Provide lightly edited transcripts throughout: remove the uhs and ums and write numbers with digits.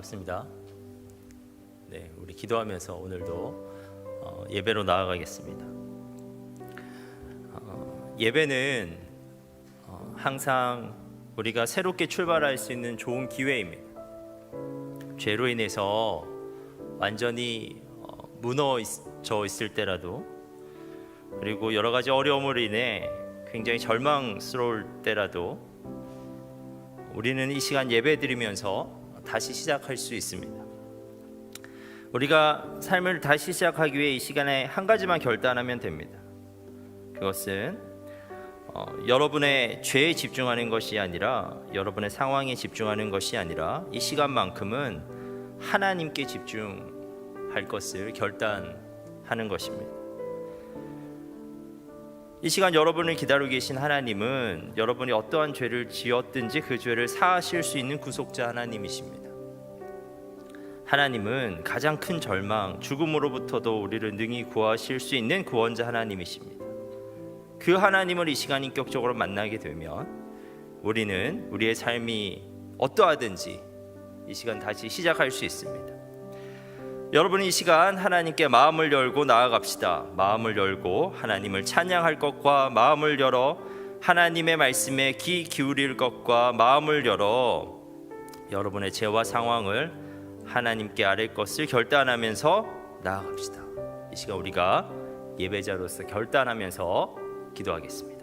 반갑습니다. 네, 우리 기도하면서 오늘도 예배로 나아가겠습니다. 예배는 항상 우리가 새롭게 출발할 수 있는 좋은 기회입니다. 죄로 인해서 완전히 무너져 있을 때라도, 그리고 여러 가지 어려움으로 인해 굉장히 절망스러울 때라도 우리는 이 시간 예배 드리면서 다시 시작할 수 있습니다. 우리가 삶을 다시 시작하기 위해 이 시간에 한 가지만 결단하면 됩니다. 그것은 여러분의 죄에 집중하는 것이 아니라, 여러분의 상황에 집중하는 것이 아니라, 이 시간만큼은 하나님께 집중할 것을 결단하는 것입니다. 이 시간 여러분을 기다리고 계신 하나님은 여러분이 어떠한 죄를 지었든지 그 죄를 사하실 수 있는 구속자 하나님이십니다. 하나님은 가장 큰 절망, 죽음으로부터도 우리를 능히 구하실 수 있는 구원자 하나님이십니다. 그 하나님을 이 시간 인격적으로 만나게 되면 우리는 우리의 삶이 어떠하든지 이 시간 다시 시작할 수 있습니다. 여러분이 이 시간 하나님께 마음을 열고 나아갑시다. 마음을 열고 하나님을 찬양할 것과, 마음을 열어 하나님의 말씀에 귀 기울일 것과, 마음을 열어 여러분의 죄와 상황을 하나님께 아뢰 것을 결단하면서 나아갑시다. 이 시간 우리가 예배자로서 결단하면서 기도하겠습니다.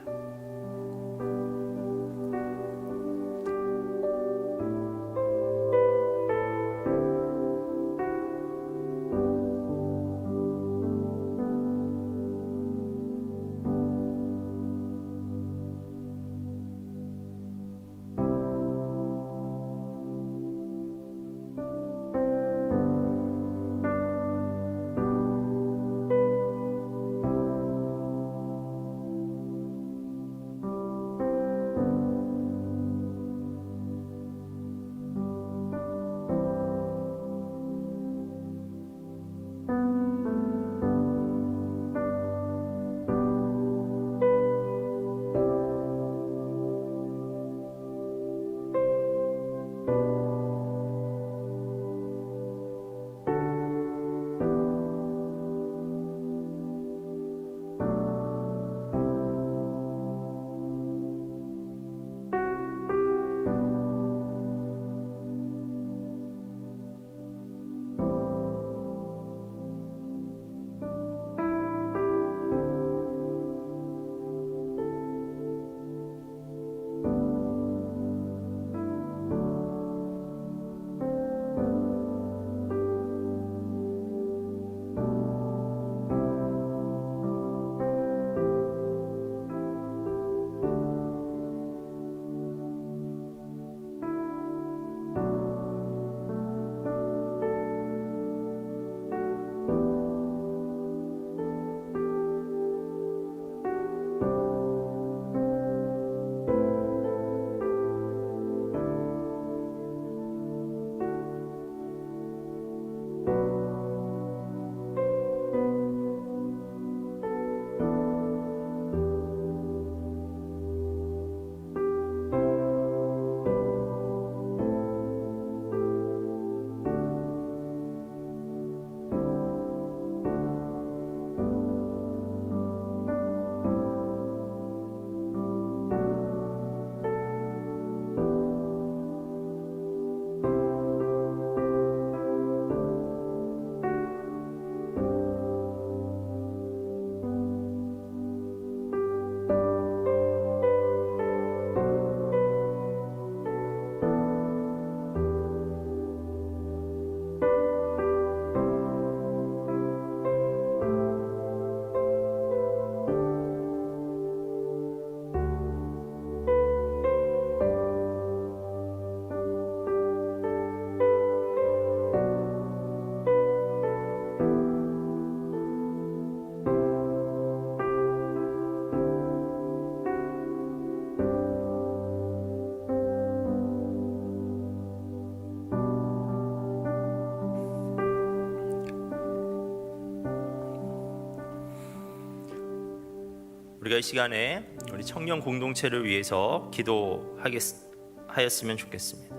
우리가 이 시간에 우리 청년 공동체를 위해서 기도하였으면 좋겠습니다.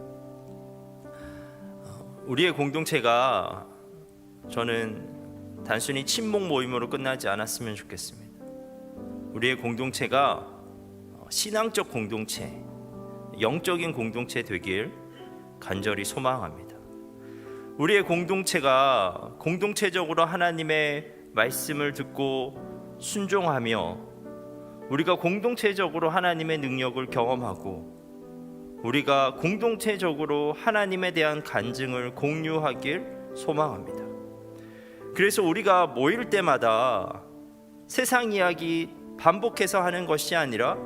우리의 공동체가 저는 단순히 친목 모임으로 끝나지 않았으면 좋겠습니다. 우리의 공동체가 신앙적 공동체, 영적인 공동체 되길 간절히 소망합니다. 우리의 공동체가 공동체적으로 하나님의 말씀을 듣고 순종하며 우리가 공동체적으로 하나님의 능력을 경험하고 우리가 공동체적으로 하나님에 대한 간증을 공유하길 소망합니다. 그래서 우리가 모일 때마다 세상 이야기 반복해서 하는 것이 아니라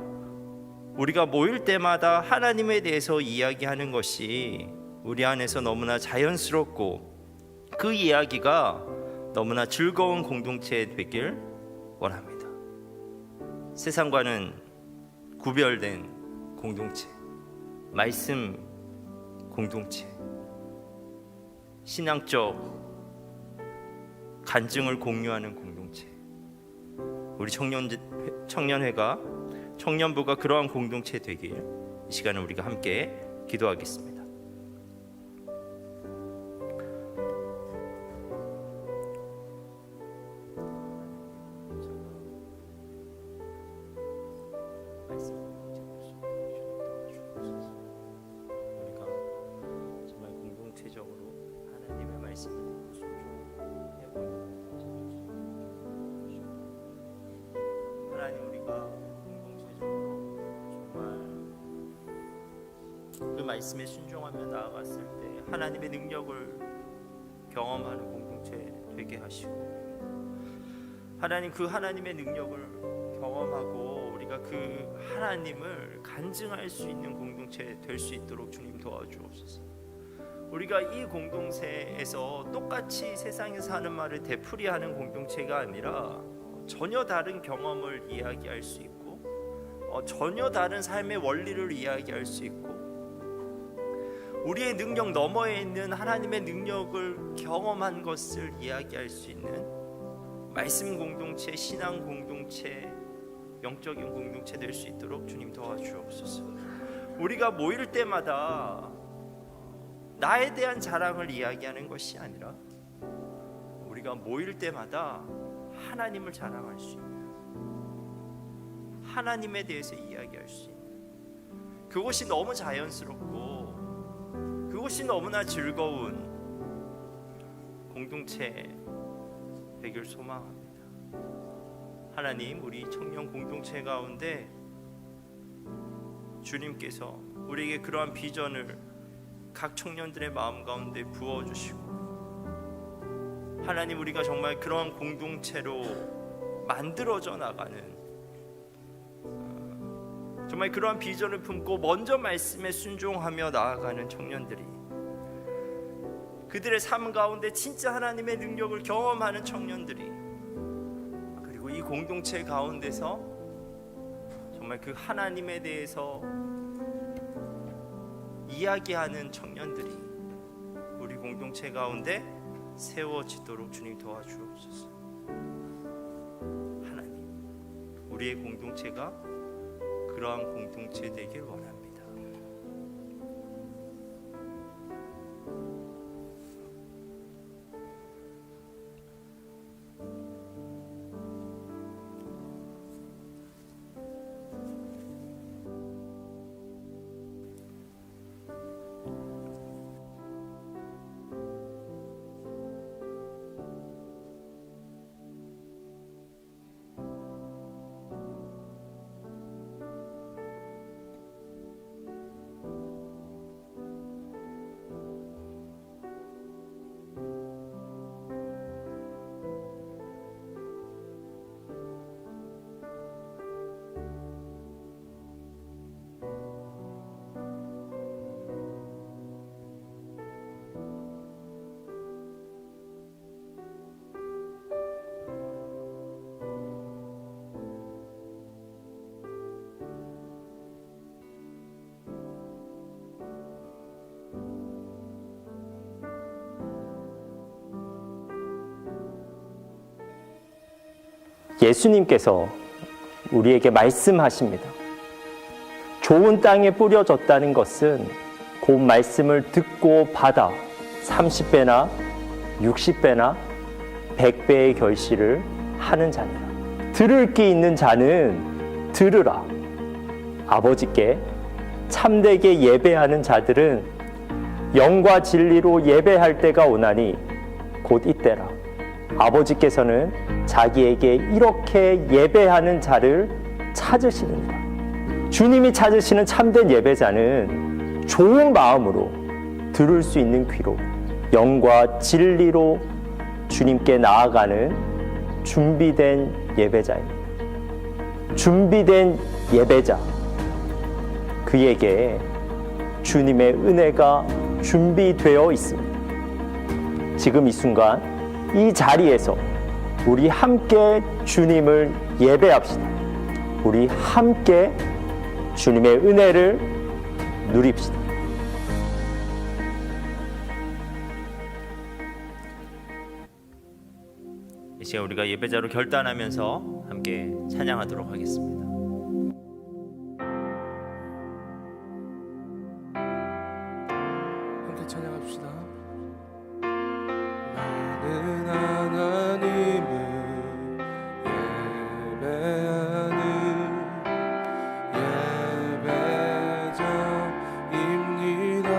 우리가 모일 때마다 하나님에 대해서 이야기하는 것이 우리 안에서 너무나 자연스럽고 그 이야기가 너무나 즐거운 공동체 되길 원합니다. 세상과는 구별된 공동체, 말씀 공동체, 신앙적 간증을 공유하는 공동체, 우리 청년회가 청년부가 그러한 공동체 되길 이 시간에 우리가 함께 기도하겠습니다. 우리가 정말 공동체적으로 하나님의 말씀을 순종해보는 하나님, 우리가 공동체적으로 정말 그 말씀에 순종하며 나아갔을 때 하나님의 능력을 경험하는 공동체 되게 하시고, 하나님 그 하나님의 능력을 경험하고 우리가 그 하나님을 간증할 수 있는 공동체 될 수 있도록 주님 도와주옵소서. 우리가 이 공동체에서 똑같이 세상에서 하는 말을 되풀이하는 공동체가 아니라 전혀 다른 경험을 이야기할 수 있고 전혀 다른 삶의 원리를 이야기할 수 있고 우리의 능력 너머에 있는 하나님의 능력을 경험한 것을 이야기할 수 있는 말씀 공동체, 신앙 공동체, 영적인 공동체 될 수 있도록 주님 도와주옵소서. 우리가 모일 때마다 나에 대한 자랑을 이야기하는 것이 아니라 우리가 모일 때마다 하나님을 자랑할 수 있는, 하나님에 대해서 이야기할 수 있는 그것이 너무 자연스럽고 그것이 너무나 즐거운 공동체 되길 소망합니다. 하나님, 우리 청년 공동체 가운데 주님께서 우리에게 그러한 비전을 각 청년들의 마음 가운데 부어주시고 하나님, 우리가 정말 그러한 공동체로 만들어져 나가는 정말 그러한 비전을 품고 먼저 말씀에 순종하며 나아가는 청년들이, 그들의 삶 가운데 진짜 하나님의 능력을 경험하는 청년들이, 그리고 이 공동체 가운데서 정말 그 하나님에 대해서 이야기하는 청년들이 우리 공동체 가운데 세워지도록 주님 도와주옵소서. 하나님, 우리의 공동체가 그러한 공동체 되길 원합니다. 예수님께서 우리에게 말씀하십니다. 좋은 땅에 뿌려졌다는 것은 그 말씀을 듣고 받아 30배나 60배나 100배의 결실을 하는 자니라. 들을 게 있는 자는 들으라. 아버지께 참되게 예배하는 자들은 영과 진리로 예배할 때가 오나니 곧 이때라. 아버지께서는 자기에게 이렇게 예배하는 자를 찾으시느니라. 주님이 찾으시는 참된 예배자는 좋은 마음으로 들을 수 있는 귀로 영과 진리로 주님께 나아가는 준비된 예배자입니다. 준비된 예배자, 그에게 주님의 은혜가 준비되어 있습니다. 지금 이 순간 이 자리에서 우리 함께 주님을 예배합시다. 우리 함께 주님의 은혜를 누립시다. 이 시간 우리가 예배자로 결단하면서 함께 찬양하도록 하겠습니다. 함께 찬양합시다. 나는 하나님을 예배하는 예배자입니다.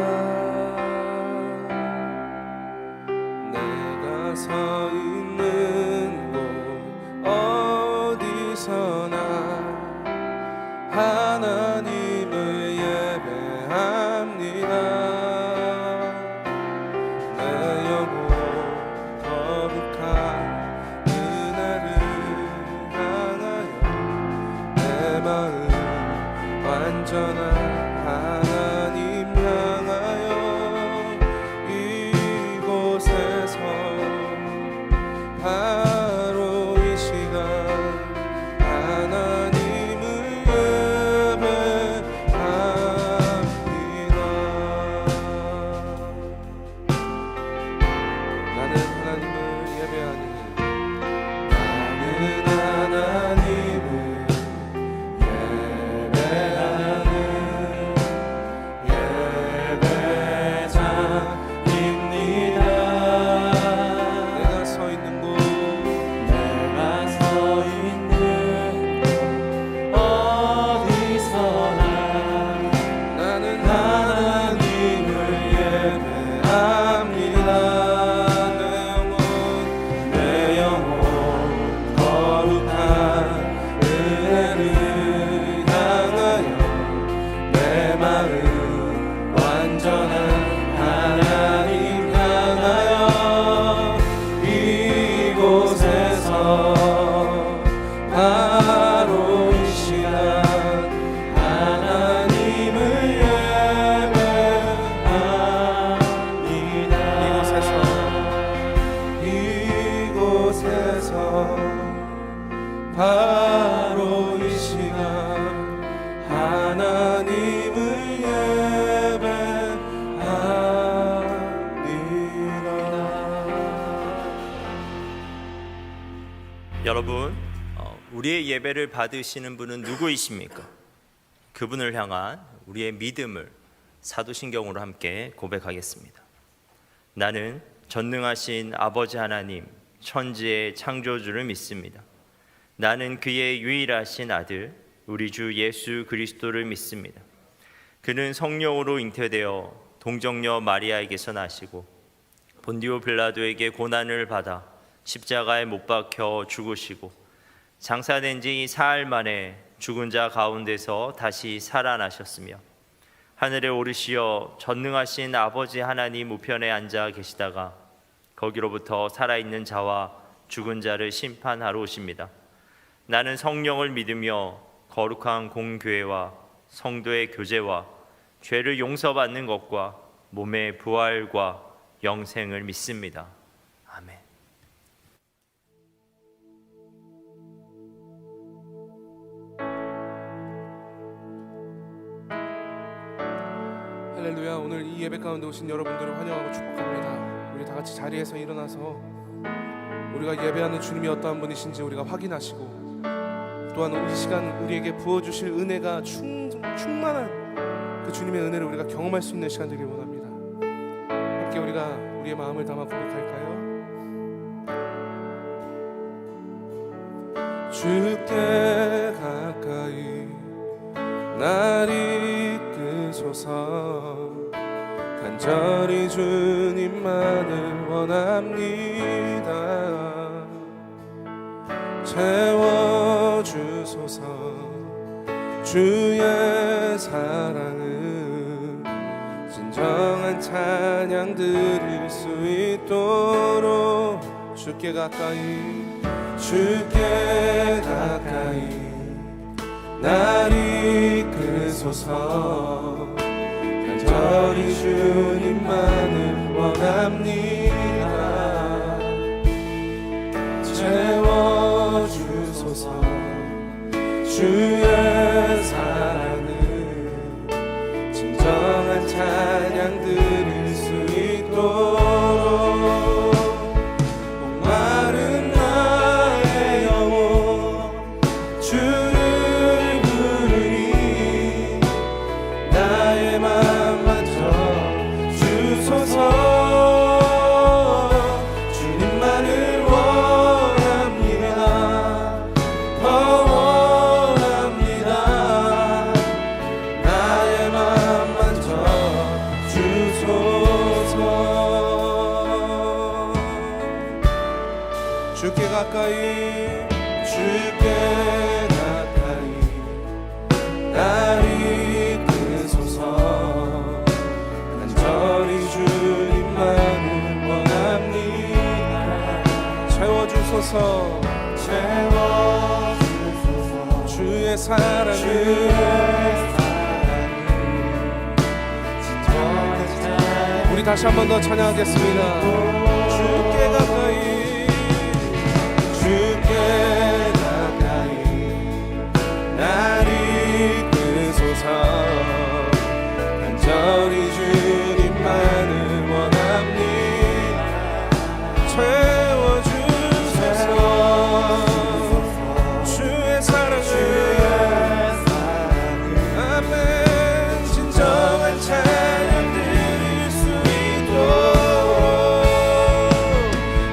내가 서 있는 곳 어디서나 하나님을 예배합니다. 내 영혼 거룩한 은혜를 향하여 내 마음 완전한 하나님 향하여 이곳에서 바로 이 시간 하나님을 예배합니다. 나는 하나님을 예배하는 나는 하나님을 예배하는 예배자입니다. 내가 서 있는 곳 어디서나 나는 하나님을 예배합니다. 내 영혼 거룩한 은혜를 향하여 내 마음 완전한 하나님 향하여 이곳에서 바로 이 시간 하나님을 예배합니다. 이곳에서 바로 이 시간 하나님을 예배합니다. 여러분, 우리의 예배를 받으시는 분은 누구이십니까? 그분을 향한 우리의 믿음을 사도신경으로 함께 고백하겠습니다. 나는 전능하신 아버지 하나님, 천지의 창조주를 믿습니다. 나는 그의 유일하신 아들, 우리 주 예수 그리스도를 믿습니다. 그는 성령으로 잉태되어 동정녀 마리아에게서 나시고 본디오 빌라도에게 고난을 받아 십자가에 못 박혀 죽으시고 장사된 지 사흘 만에 죽은 자 가운데서 다시 살아나셨으며 하늘에 오르시어 전능하신 아버지 하나님 우편에 앉아 계시다가 거기로부터 살아있는 자와 죽은 자를 심판하러 오십니다. 나는 성령을 믿으며 거룩한 공교회와 성도의 교제와 죄를 용서받는 것과 몸의 부활과 영생을 믿습니다. 아멘. 할렐루야. 오늘 이 예배 가운데 오신 여러분들을 환영하고 축복합니다. 우리 다 같이 자리에서 일어나서 우리가 예배하는 주님이 어떠한 분이신지 우리가 확인하시고 또한 이 시간 우리에게 부어주실 은혜가 충만한 그 주님의 은혜를 우리가 경험할 수 있는 시간 되길 원합니다. 함께 우리가 우리의 마음을 담아 고백할까요? 주께 가까이 날 이끄소서. 간절히 주님만을 원합니다. 채워주소서. 주의 사랑은 진정한 찬양 드릴 수 있도록 주께 가까이 날 이끄소서. 간절히 주님만을 원합니다. 채워주소서. 주의 사랑은 진정한 찬양 드릴 수 있도록 목마른 나의 영혼 주를 부르니 나의 맘 만져 주소서. 주님만을 원합니다. 더 원합니다. 나의 맘 만져 주소서. 주께 가까이 날 이끄소서. 간절히 주님만을 원합니다. 채워주소서. 주의 사랑을 우리 다시 한 번 더 찬양하겠습니다. 주께 가까이 날 이끄소서. 간절히 주님만을 원합니다. 채워주소서. 주의 사랑을 아멘. 진정한 찬양 드릴 수 있도록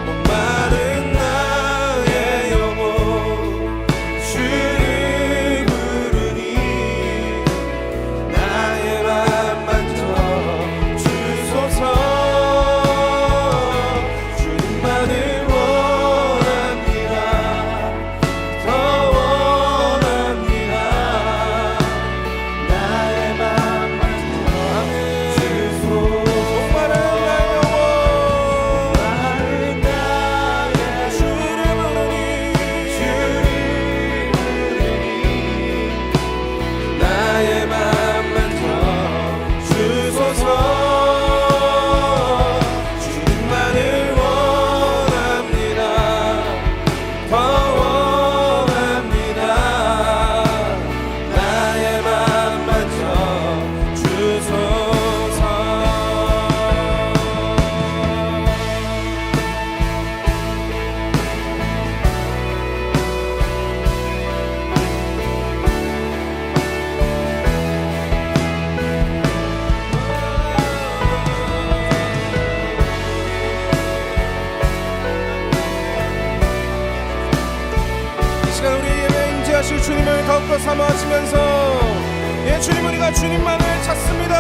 목마른 나의 영혼 주를 부르니 나의 맘 만져 주소서. 주님만을 원합니다. 더 원합니다. 나의 맘 만져 주소서. 목마른 나의 영혼 주를 부르니 나의 맘 만져 주소서. 주님만을 원합니다. 더 원합니다. 나의 맘 만져 주소서. 이 시간 우리 예배에 임재하실 주님을 더욱더 사모하시면서 주님 우리가 주님만을 찾습니다.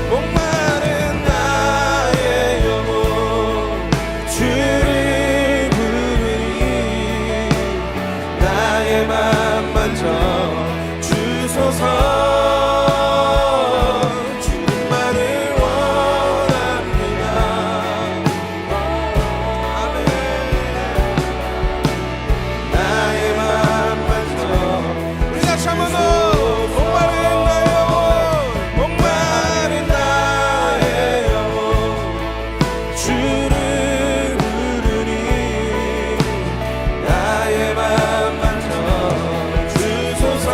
목마른 나의 영혼 주를 부르니 나의 맘 만져 주소서. 주님만을 원합니다. 아멘. 나의 맘 만져 우리 다시 한번 더 목마른 나의 영혼 목마른 나의 영혼 주를 부르니 나의 맘 만져 주소서.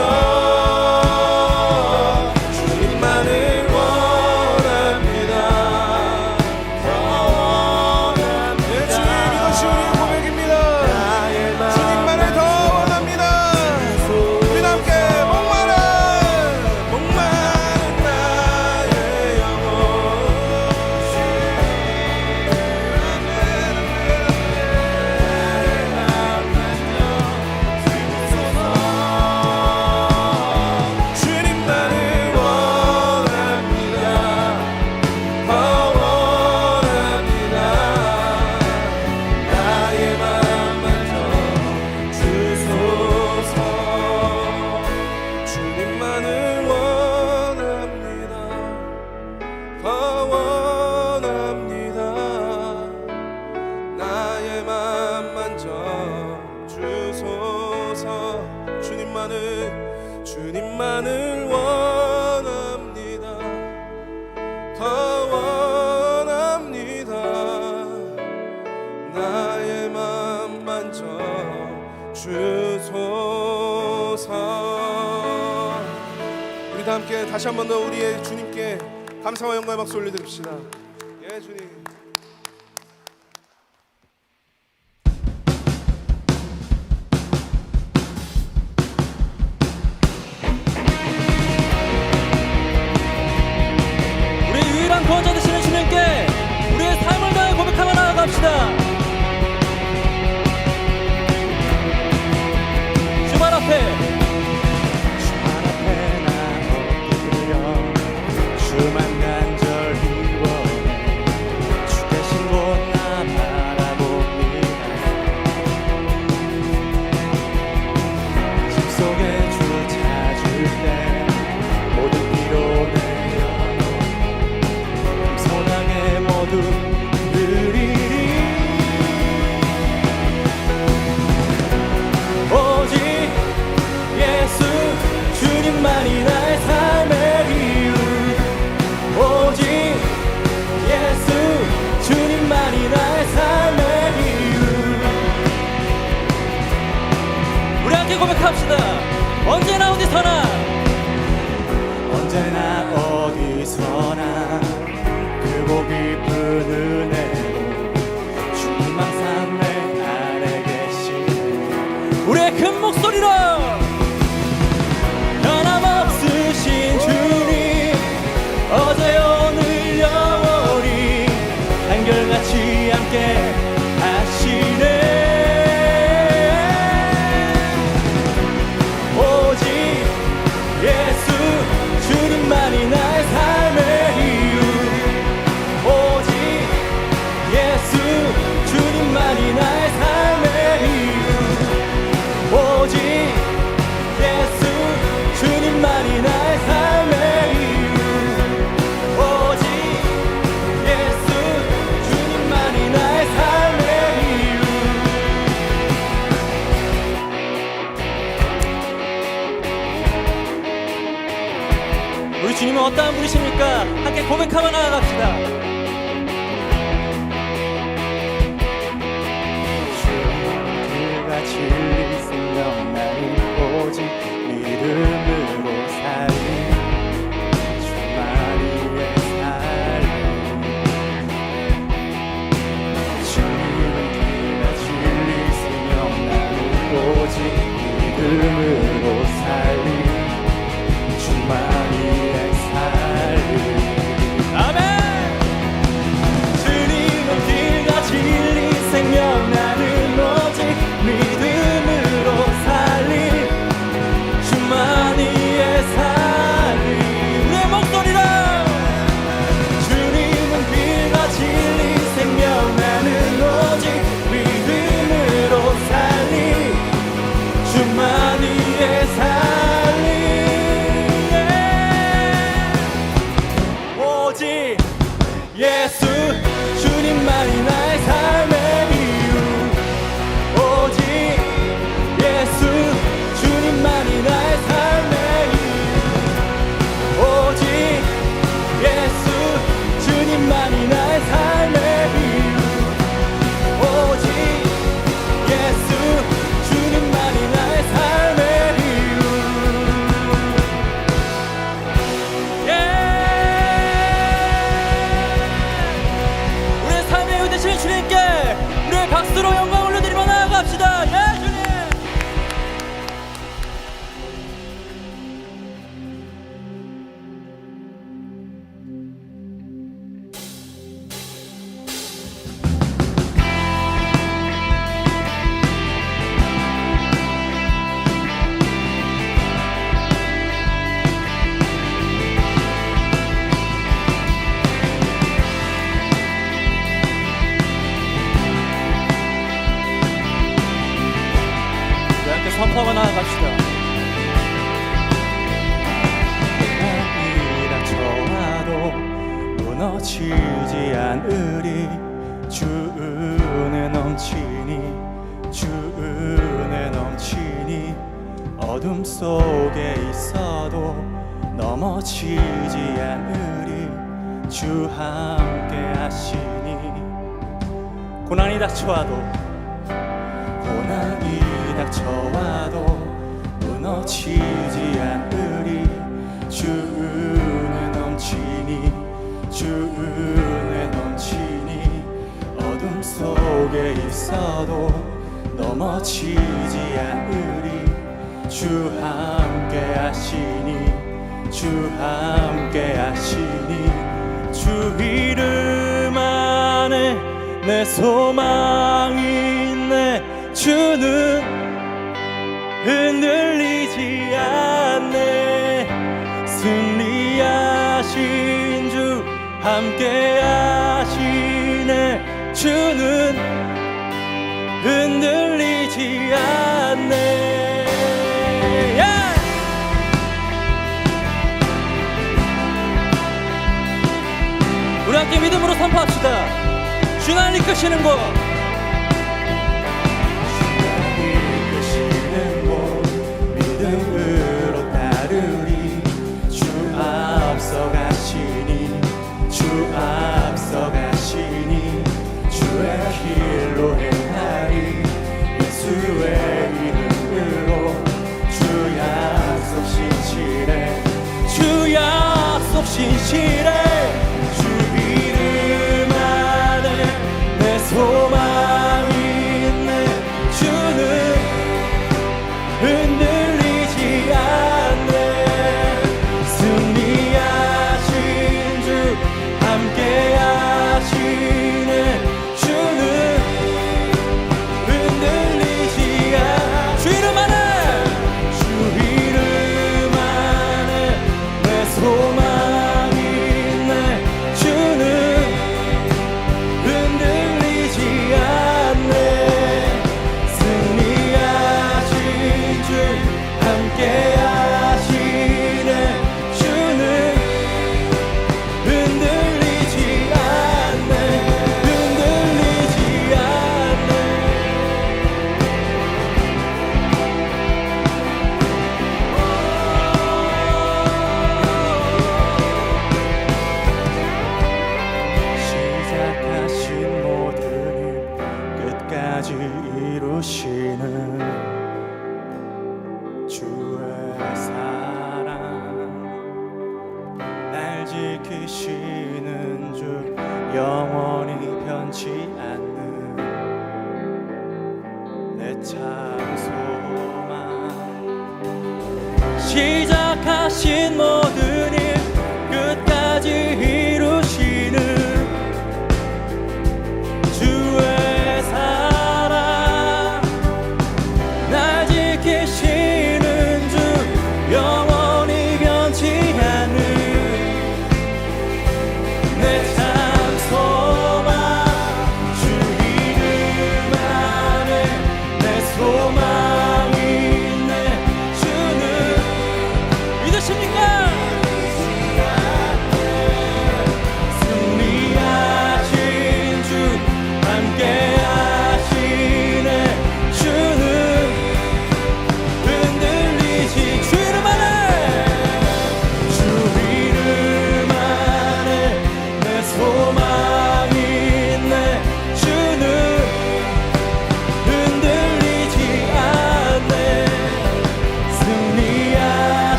주님만을 원합니다. 더 원합니다. 나의 맘 만져 주소서. 우리 다 함께 다시 한 번 더 우리의 주님께 감사와 영광의 박수 올려드립시다. 예, 주님. 우리 유일한 구원자 되시는 주님께 우리의 삶을 다해 고백하며 나아갑시다. 주말 앞에 주만 간절히 원해 주 계신 곳 나 바라봅니다. 집 속에 주 찾을 때 모든 피로내려 소망에 모두 드리리. 오직 예수 주님만이 나의 삶의 이유. 오직 예수 주님만이 나의 삶의 이유. 우리 함께 고백합시다. 언제나 어디서나 언제나 어디서나 크고 깊은 은혜로 주님 항상 내 안에 계시네. 우리의 큰 목소리로 변함없으신 주님 어제 오늘 영원히 한결같이 함께 하시네. 오직 예수 주님만이 나의 삶의 이유. 오직 예수 주님만이 나의 삶의 이유. 오직 예수 주님만이 나의 삶의 이유. 오직 예수 주님만이 나의 삶의 이유. 우리 주님은 어떠한 분이십니까? 함께 고백하며 나아갑시다. 주가 진리 생명 나는 오직 믿음으로 살리. 주만이의 살리. 주님은 그가 진리 생명 나는 오직 믿음으로 살리. 주만이의 살리. 아멘. 주님은 길과 진리 생명 나는 오직 믿음으로 살리. 주만이의 살리. 우리의 목소리로 주님은 길과 진리 생명 나는 오직 믿음으로 살리. 주만이의 살리. 오직 예수 주님만이 나의 삶의 이유. 오직 예수 주님만이 나의 삶의 이유. 오직 예수 주님만이 나의 삶의 이유. 오직 예수 주님만이 나의 삶의 이유. 예! 우리의 삶의 이유 되시는 주님께 우리의 박수로 영광 올려드리며 나아갑시다. 예, 주님. 우리 함께 선포하며 나아갑시다. 이라 쳐와도 무너지지 않으리. 주 은혜 넘치니 주 은혜 넘치니 어둠 속에 있어도 넘어지지 않으리 주 함께 하시니 고난이 닥쳐와도 무너지지 않으리 주 은혜 넘치니 주 은혜 넘치니 어둠 속에 있어도 넘어지지 않으리 주 함께 하시니 주 함께 하시니 주 이름 안에 내 소망이 있네 주는 흔들리지 않네 승리하신 주 함께 하시네 주는 흔들리지 않네 우리 함께 믿음으로 선포합시다. 주님 이끄시는 곳 이끄시는 곳 믿음으로 따르리 주 앞서 가시니 주 앞서 가시니 주의 길로 행하리 예수의 이름으로 주 약속 신실해 주 약속 신실해 소망이 있네 주는 흔들리지 않네 승리하신 주 함께 하시네 주는 흔들리지 않네 주 이름 안에 내 소망이 있네 주는 이루시는 주의 사랑 날 지키시는 주 영원히 변치 않는 내 참 소망 시작하신 모든 일 끝까지 이루시는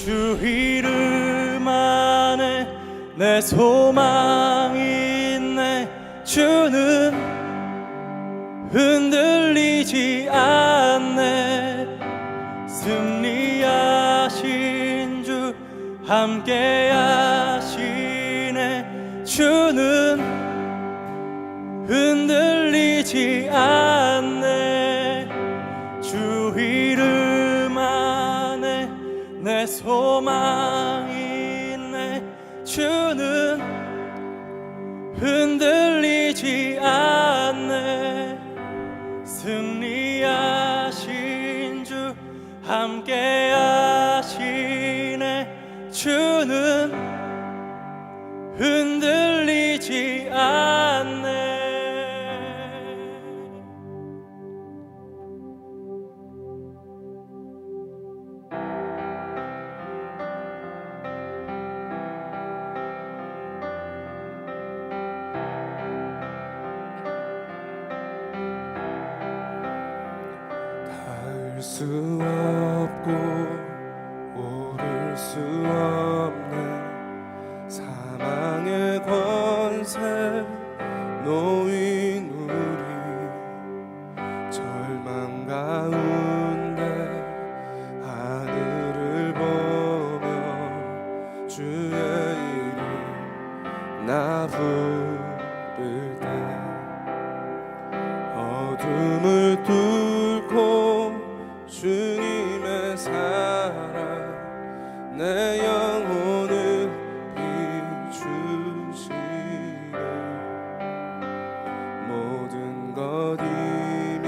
주 이름 안에 내 소망이 있네 주는 흔들리지 않네 승리야 함께 하시네. 주는 흔들리지 않네. 주 이름 안에 내 소망이 있네. 주는 흔들리지 않네. 승리하신 주 함께 하시네. 주는 흔들리지 않네. 닿을 수 없고 오를 수 없는 사망의 권세 놓인 우리, 절망 가운데 하늘을 보며 주의 이름 나 부를 때, 어둠을 뚫고 주님의 사랑 내 영혼을 비추시네. 모든 것 이미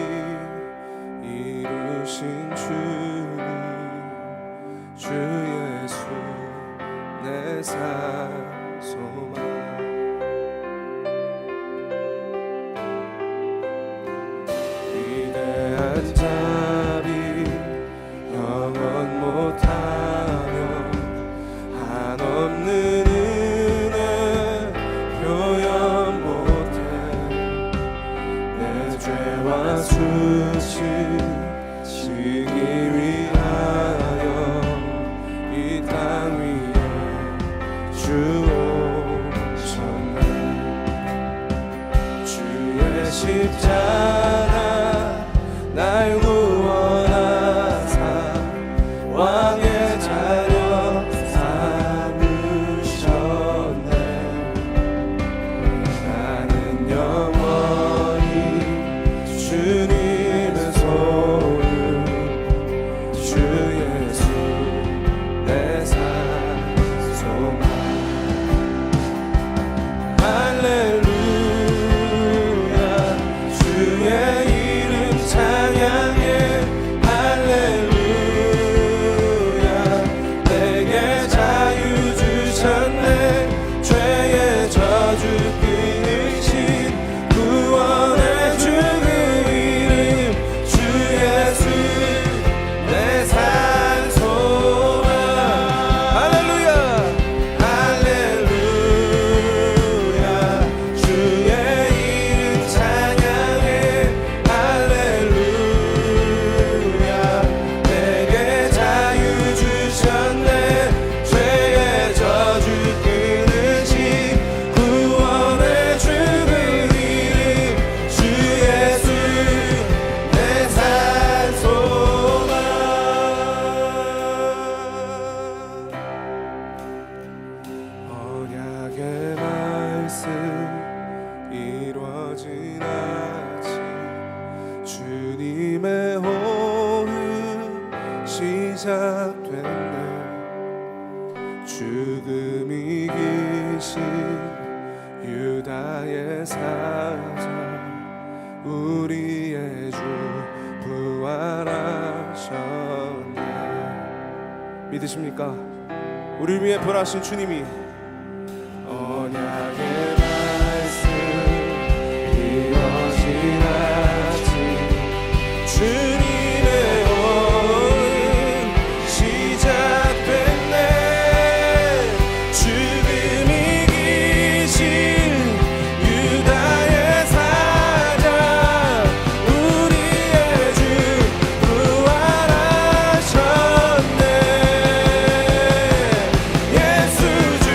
이루신 주님, 주 예수 내 산 소망. 위대한 자비 영원 못하며 한없는 은혜 표현 못해. 내 죄와 수치 지기 위하여 이 땅 위에 주 오셨네. 주의 십자가 날 구원하사 왕의 자녀 삼으셨네. 나는 영원히 주님의 소유, 주 예수 내 산 소망. 할렐루야 주의 이름 찬양해. 할렐루야 내게 자유 주셨네. 죄의 저주 끊으신 구원의 주 그 이름, 주 예수 내 산 소망. 할렐루야 할렐루야 주의 이름 찬양해. 할렐루야 내게 자유 주셨네. 죄의 저주 끊으신 구원의 주 그 이름, 주 예수 내 산 소망. 언약의 말씀 이루어진 아침, 주님의 호흡 시작됐네. 죽음 이기신 유다의 사자, 우리의 주 부활하셨네. 믿으십니까? 우리를 위해 부활하신 주님이 언약의 말씀 이루어진 아침, 주님의 오늘 시작됐네. 죽음 이기신 유다의 사자, 우리의 주 부활하셨네. 예수 주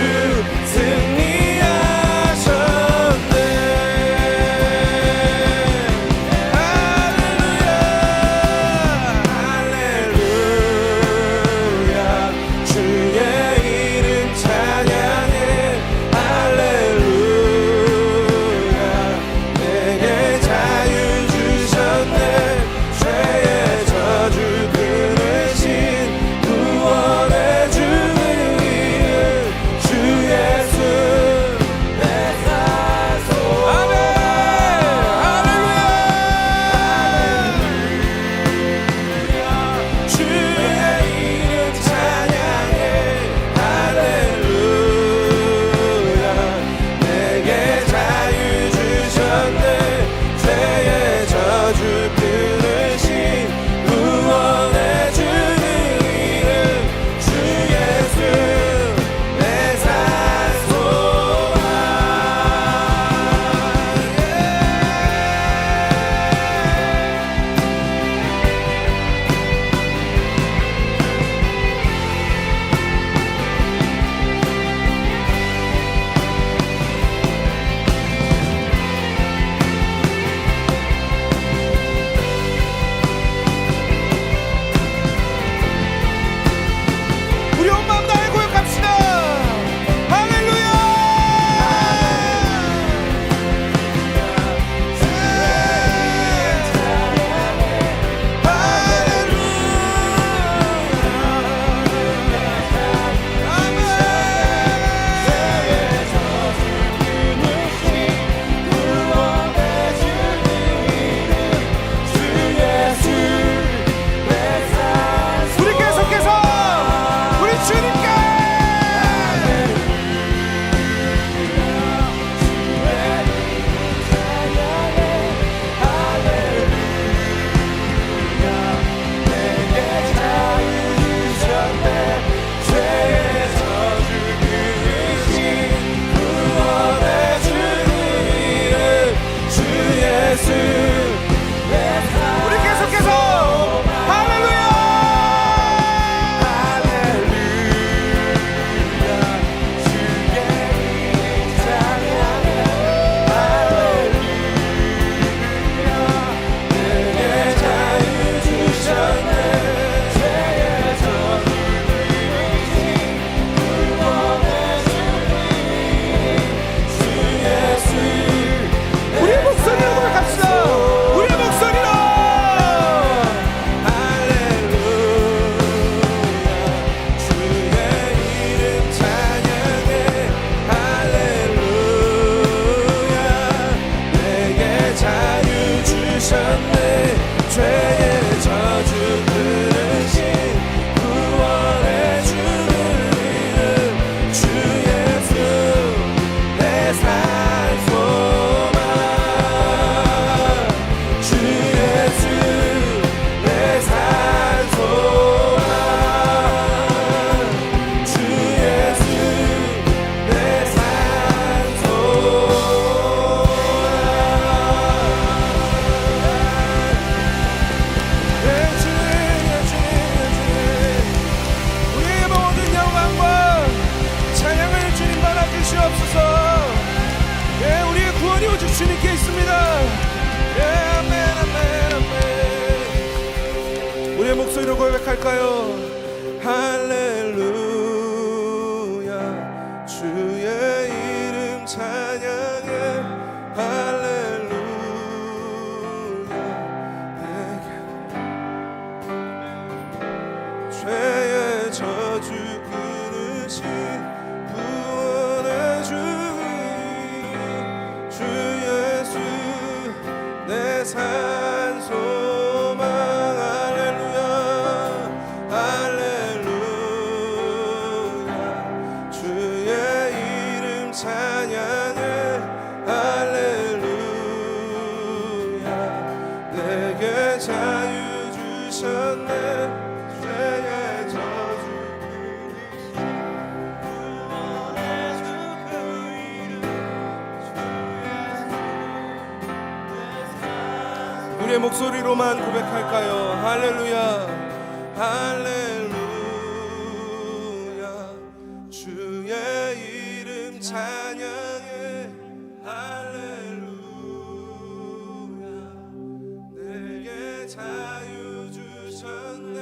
고백할까요? 할렐루야 주의 이름 찬양해 할렐루야 내게 죄의 저주 끊으신 구원의 주 예수 내 산소망 할렐루야 할렐루야 주의 이름 찬양해 할렐루야 내게 자유 주셨네 죄의 저주 구원의 주 그 이름 우리의 목소리로만 고백할까요? 할렐루야 할렐루야 주의 이름 찬양해 할렐루야 내게 자유 주셨네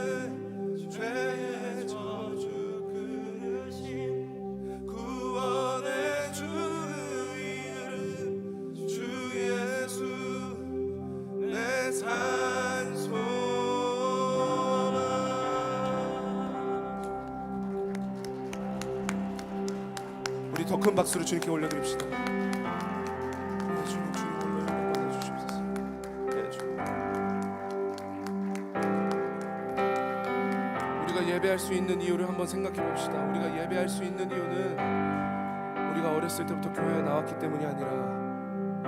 죄의 저주 끊으신 구원의 주 이름 주 예수 내 산소망 우리 더 큰 박수로 주님께 올려드립시다. 네, 주님 올려 주시옵소서. 네, 주님. 우리가 예배할 수 있는 이유를 한번 생각해 봅시다. 우리가 예배할 수 있는 이유는 우리가 어렸을 때부터 교회에 나왔기 때문이 아니라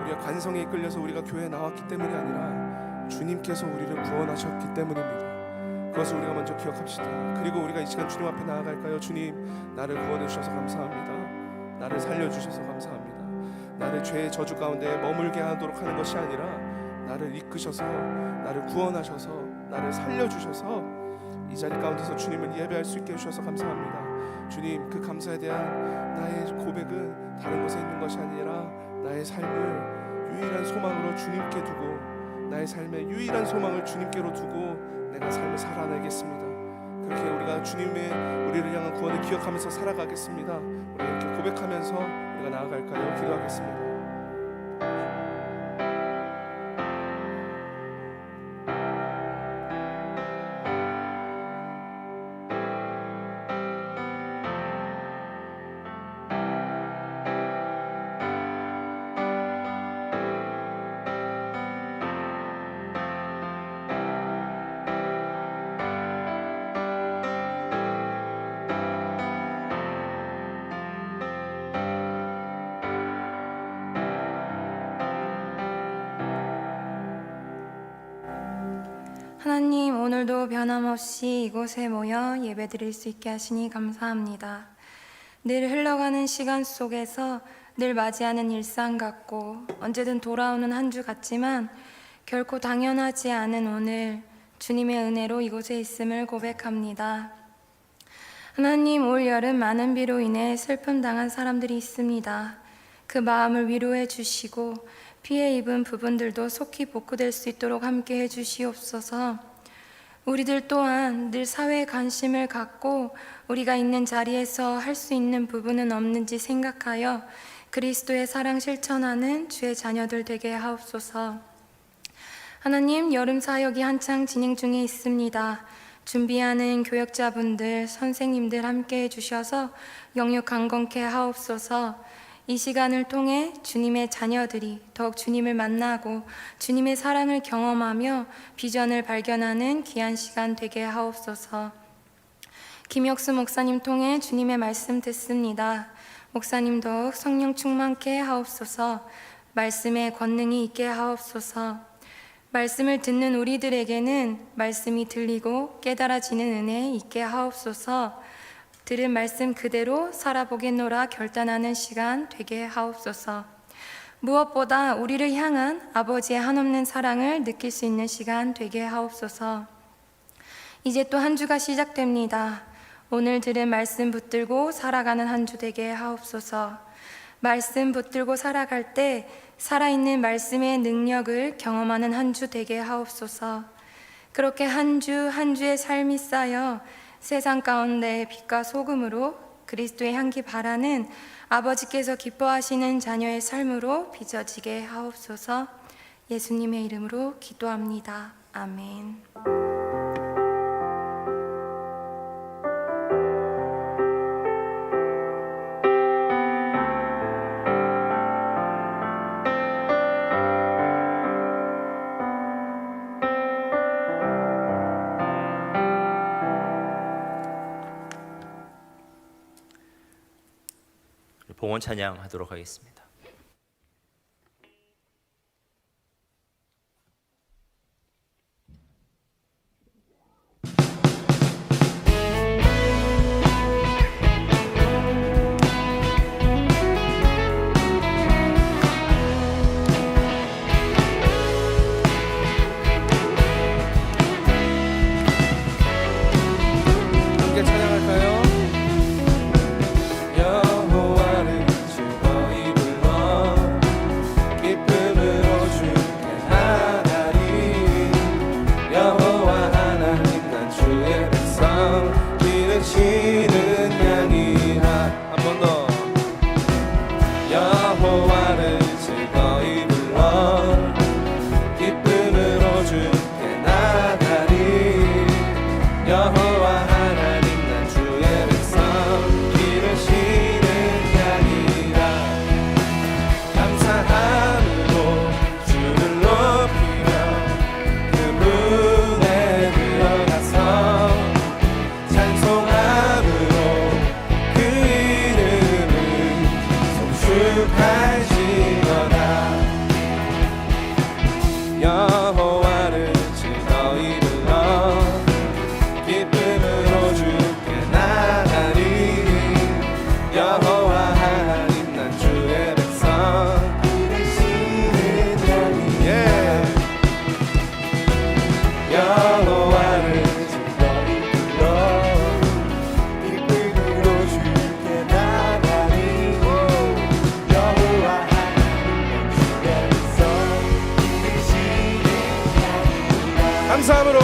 우리가 관성에 이끌려서 우리가 교회에 나왔기 때문이 아니라 주님께서 우리를 구원하셨기 때문입니다. 그것을 우리가 먼저 기억합시다. 그리고 우리가 이 시간 주님 앞에 나아갈까요? 주님 나를 구원해 주셔서 감사합니다. 나를 살려주셔서 감사합니다. 나를 죄의 저주 가운데 머물게 하도록 하는 것이 아니라 나를 이끄셔서 나를 구원하셔서 나를 살려주셔서 이 자리 가운데서 주님을 예배할 수 있게 해주셔서 감사합니다. 주님 그 감사에 대한 나의 고백은 다른 곳에 있는 것이 아니라 나의 삶을 유일한 소망으로 주님께 두고 나의 삶의 유일한 소망을 주님께로 두고 내가 삶을 살아내겠습니다. 그렇게 우리가 주님의 우리를 향한 구원을 기억하면서 살아가겠습니다. 우리 이렇게 고백하면서 우리가 나아갈까요? 기도하겠습니다. 하나님, 오늘도 변함없이 이곳에 모여 예배드릴 수 있게 하시니 감사합니다. 늘 흘러가는 시간 속에서 늘 맞이하는 일상 같고 언제든 돌아오는 한 주 같지만 결코 당연하지 않은 오늘 주님의 은혜로 이곳에 있음을 고백합니다. 하나님, 올 여름 많은 비로 인해 슬픔 당한 사람들이 있습니다. 그 마음을 위로해 주시고 피해 입은 부분들도 속히 복구될 수 있도록 함께 해 주시옵소서. 우리들 또한 늘 사회에 관심을 갖고 우리가 있는 자리에서 할 수 있는 부분은 없는지 생각하여 그리스도의 사랑 실천하는 주의 자녀들 되게 하옵소서. 하나님, 여름 사역이 한창 진행 중에 있습니다. 준비하는 교역자분들, 선생님들 함께 해주셔서 영육 강건케 하옵소서. 이 시간을 통해 주님의 자녀들이 더욱 주님을 만나고 주님의 사랑을 경험하며 비전을 발견하는 귀한 시간 되게 하옵소서. 김혁수 목사님 통해 주님의 말씀 듣습니다. 목사님 더욱 성령 충만케 하옵소서. 말씀에 권능이 있게 하옵소서. 말씀을 듣는 우리들에게는 말씀이 들리고 깨달아지는 은혜 있게 하옵소서. 들은 말씀 그대로 살아보겠노라 결단하는 시간 되게 하옵소서. 무엇보다 우리를 향한 아버지의 한없는 사랑을 느낄 수 있는 시간 되게 하옵소서. 이제 또 한 주가 시작됩니다. 오늘 들은 말씀 붙들고 살아가는 한 주 되게 하옵소서. 말씀 붙들고 살아갈 때 살아있는 말씀의 능력을 경험하는 한 주 되게 하옵소서. 그렇게 한 주 한 주의 삶이 쌓여 세상 가운데 빛과 소금으로 그리스도의 향기 바라는 아버지께서 기뻐하시는 자녀의 삶으로 빚어지게 하옵소서. 예수님의 이름으로 기도합니다. 아멘. 봉헌 찬양하도록 하겠습니다. 함께 찬양할까요? 여호와를 즐거이 불러 기쁨으로 주께 나가리. 여호와 하나님 난 주의 백성 기르시는 양이라. 한 번 더. 여호와를 즐거이 불러 기쁨으로 주께 나가리. 여호와 하나님 난 주의 백성 기르시는 양이라. 감사함으로 주를 높이며 그분에 들어가서 찬송함으로 그 이름을 송축할지어다. 여호와를 즐거이 불러 기쁨으로 주께 나가리. 여호와 하나님 난 주의 백성 기르시는 양이라. 여호와를 즐거이 불러 기쁨으로 주께 나가리. 여호와 하나님 난 주의 백성 기르시는 양이라. 감사함으로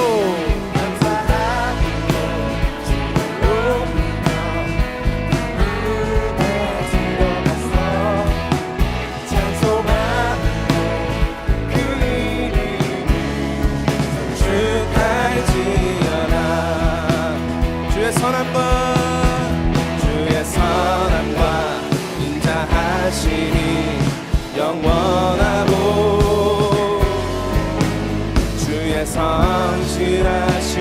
선함과 인자하시니 영원하고 주의 성실하심이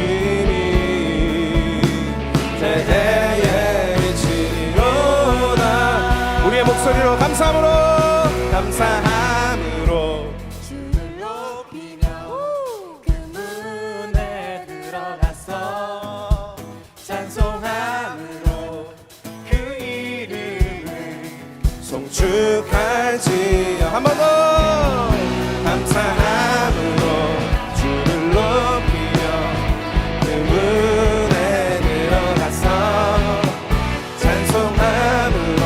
대대에 미치리로다. 우리의 목소리로 감사함으로 주를 높이며 그 문에 들어가서 찬송함으로 그 이름을 송축할지어. 한 번 더. 감사함으로 주를 높이며 그 문에 들어가서 찬송함으로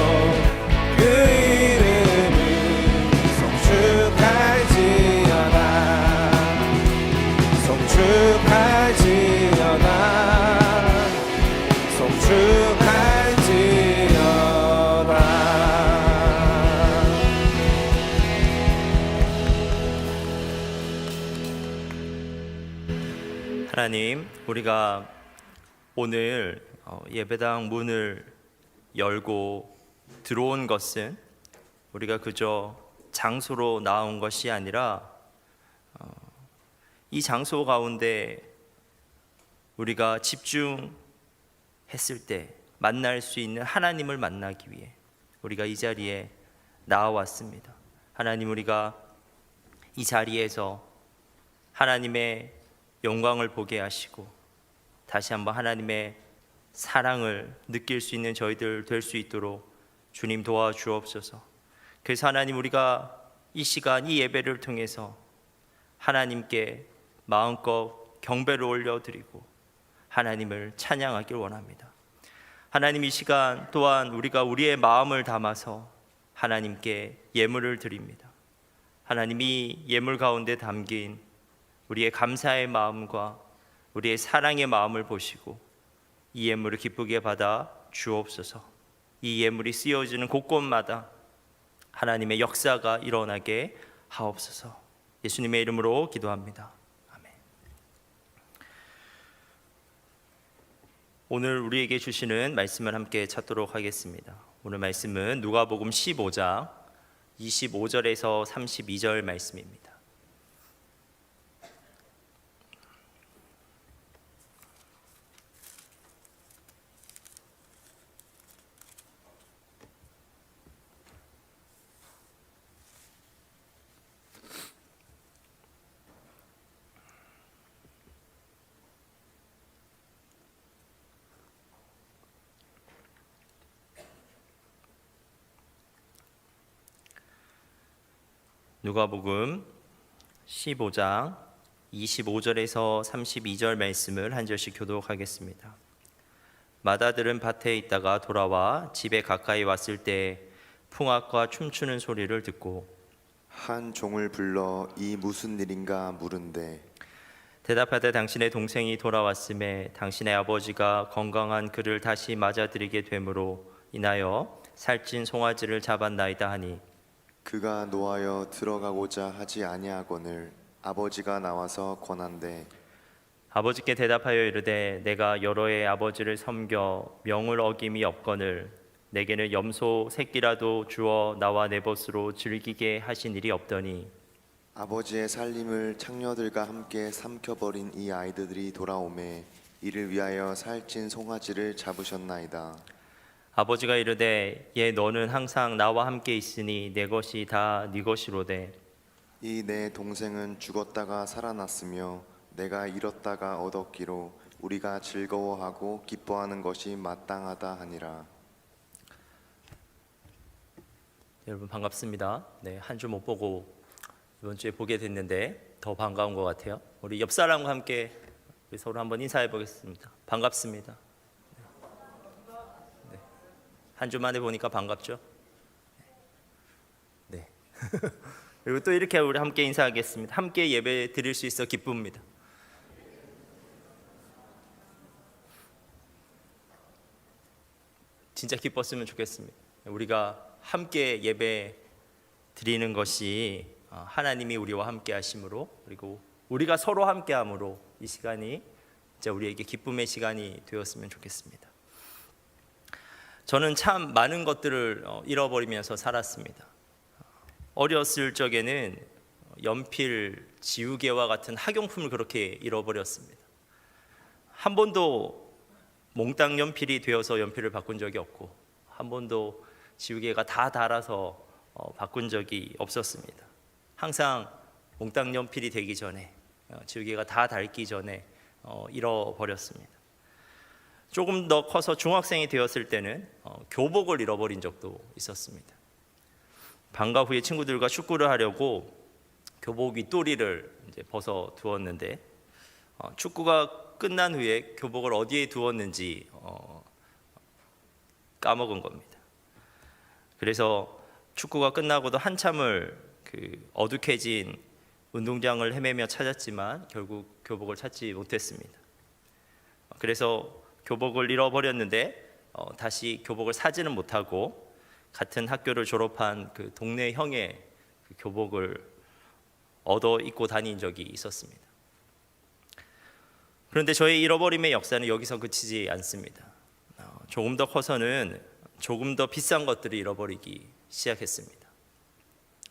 그 이름을 송축할지어다. 송축할지어다. 송축할지어다. 하나님, 우리가 오늘 예배당 문을 열고 들어온 것은 우리가 그저 장소로 나온 것이 아니라 이 장소 가운데 우리가 집중했을 때 만날 수 있는 하나님을 만나기 위해 우리가 이 자리에 나와왔습니다. 하나님, 우리가 이 자리에서 하나님의 영광을 보게 하시고 다시 한번 하나님의 사랑을 느낄 수 있는 저희들 될 수 있도록 주님 도와주옵소서. 그래서 하나님, 우리가 이 시간 이 예배를 통해서 하나님께 마음껏 경배를 올려드리고 하나님을 찬양하길 원합니다. 하나님, 이 시간 또한 우리가 우리의 마음을 담아서 하나님께 예물을 드립니다. 하나님, 이 예물 가운데 담긴 우리의 감사의 마음과 우리의 사랑의 마음을 보시고 이 예물을 기쁘게 받아 주옵소서. 이 예물이 쓰여지는 곳곳마다 하나님의 역사가 일어나게 하옵소서. 예수님의 이름으로 기도합니다. 아멘. 오늘 우리에게 주시는 말씀을 함께 찾도록 하겠습니다. 오늘 말씀은 누가복음 15장 25절에서 32절 말씀입니다. 누가복음 15장 25절에서 32절 말씀을 한 절씩 교독하겠습니다. 마다들은 밭에 있다가 돌아와 집에 가까이 왔을 때 풍악과 춤추는 소리를 듣고 한 종을 불러 이 무슨 일인가 물은데 대답하되 당신의 동생이 돌아왔음에 당신의 아버지가 건강한 그를 다시 맞아들이게 되므로 인하여 살찐 송아지를 잡았나이다 하니 그가 노하여 들어가고자 하지 아니하거늘 아버지가 나와서 권한대 아버지께 대답하여 이르되 내가 여러 해 아버지를 섬겨 명을 어김이 없거늘 내게는 염소 새끼라도 주어 나와 내 벗으로 즐기게 하신 일이 없더니 아버지의 살림을 창녀들과 함께 삼켜버린 이 아이들이 돌아오매 이를 위하여 살찐 송아지를 잡으셨나이다. 아버지가 이르되 얘 너는 항상 나와 함께 있으니 내 것이 다 네 것이로되 이 내 동생은 죽었다가 살아났으며 내가 잃었다가 얻었기로 우리가 즐거워하고 기뻐하는 것이 마땅하다 하니라. 여러분 반갑습니다. 네, 한 주 못 보고 이번 주에 보게 됐는데 더 반가운 것 같아요. 우리 옆 사람과 함께 우리 서로 한번 인사해 보겠습니다. 반갑습니다. 네. 한 주 만에 보니까 반갑죠? 네. 그리고 또 이렇게 우리 함께 인사하겠습니다. 함께 예배 드릴 수 있어 기쁩니다. 진짜 기뻤으면 좋겠습니다. 우리가 함께 예배 드리는 것이 하나님이 우리와 함께 하심으로 그리고 우리가 서로 함께 함으로 이 시간이 진짜 우리에게 기쁨의 시간이 되었으면 좋겠습니다. 저는 참 많은 것들을 잃어버리면서 살았습니다. 어렸을 적에는 연필, 지우개와 같은 학용품을 그렇게 잃어버렸습니다. 한 번도 몽땅 연필이 되어서 연필을 바꾼 적이 없고 한 번도 지우개가 다 닳아서 바꾼 적이 없었습니다. 항상 몽땅 연필이 되기 전에 지우개가 다 닳기 전에 잃어버렸습니다. 조금 더 커서 중학생이 되었을 때는 교복을 잃어버린 적도 있었습니다. 방과 후에 친구들과 축구를 하려고 교복 윗도리를 이제 벗어 두었는데 축구가 끝난 후에 교복을 어디에 두었는지 까먹은 겁니다. 그래서 축구가 끝나고도 한참을 그 어둑해진 운동장을 헤매며 찾았지만 결국 교복을 찾지 못했습니다. 그래서 교복을 잃어버렸는데 다시 교복을 사지는 못하고 같은 학교를 졸업한 그 동네 형의 그 교복을 얻어 입고 다닌 적이 있었습니다. 그런데 저의 잃어버림의 역사는 여기서 그치지 않습니다. 조금 더 커서는 조금 더 비싼 것들을 잃어버리기 시작했습니다.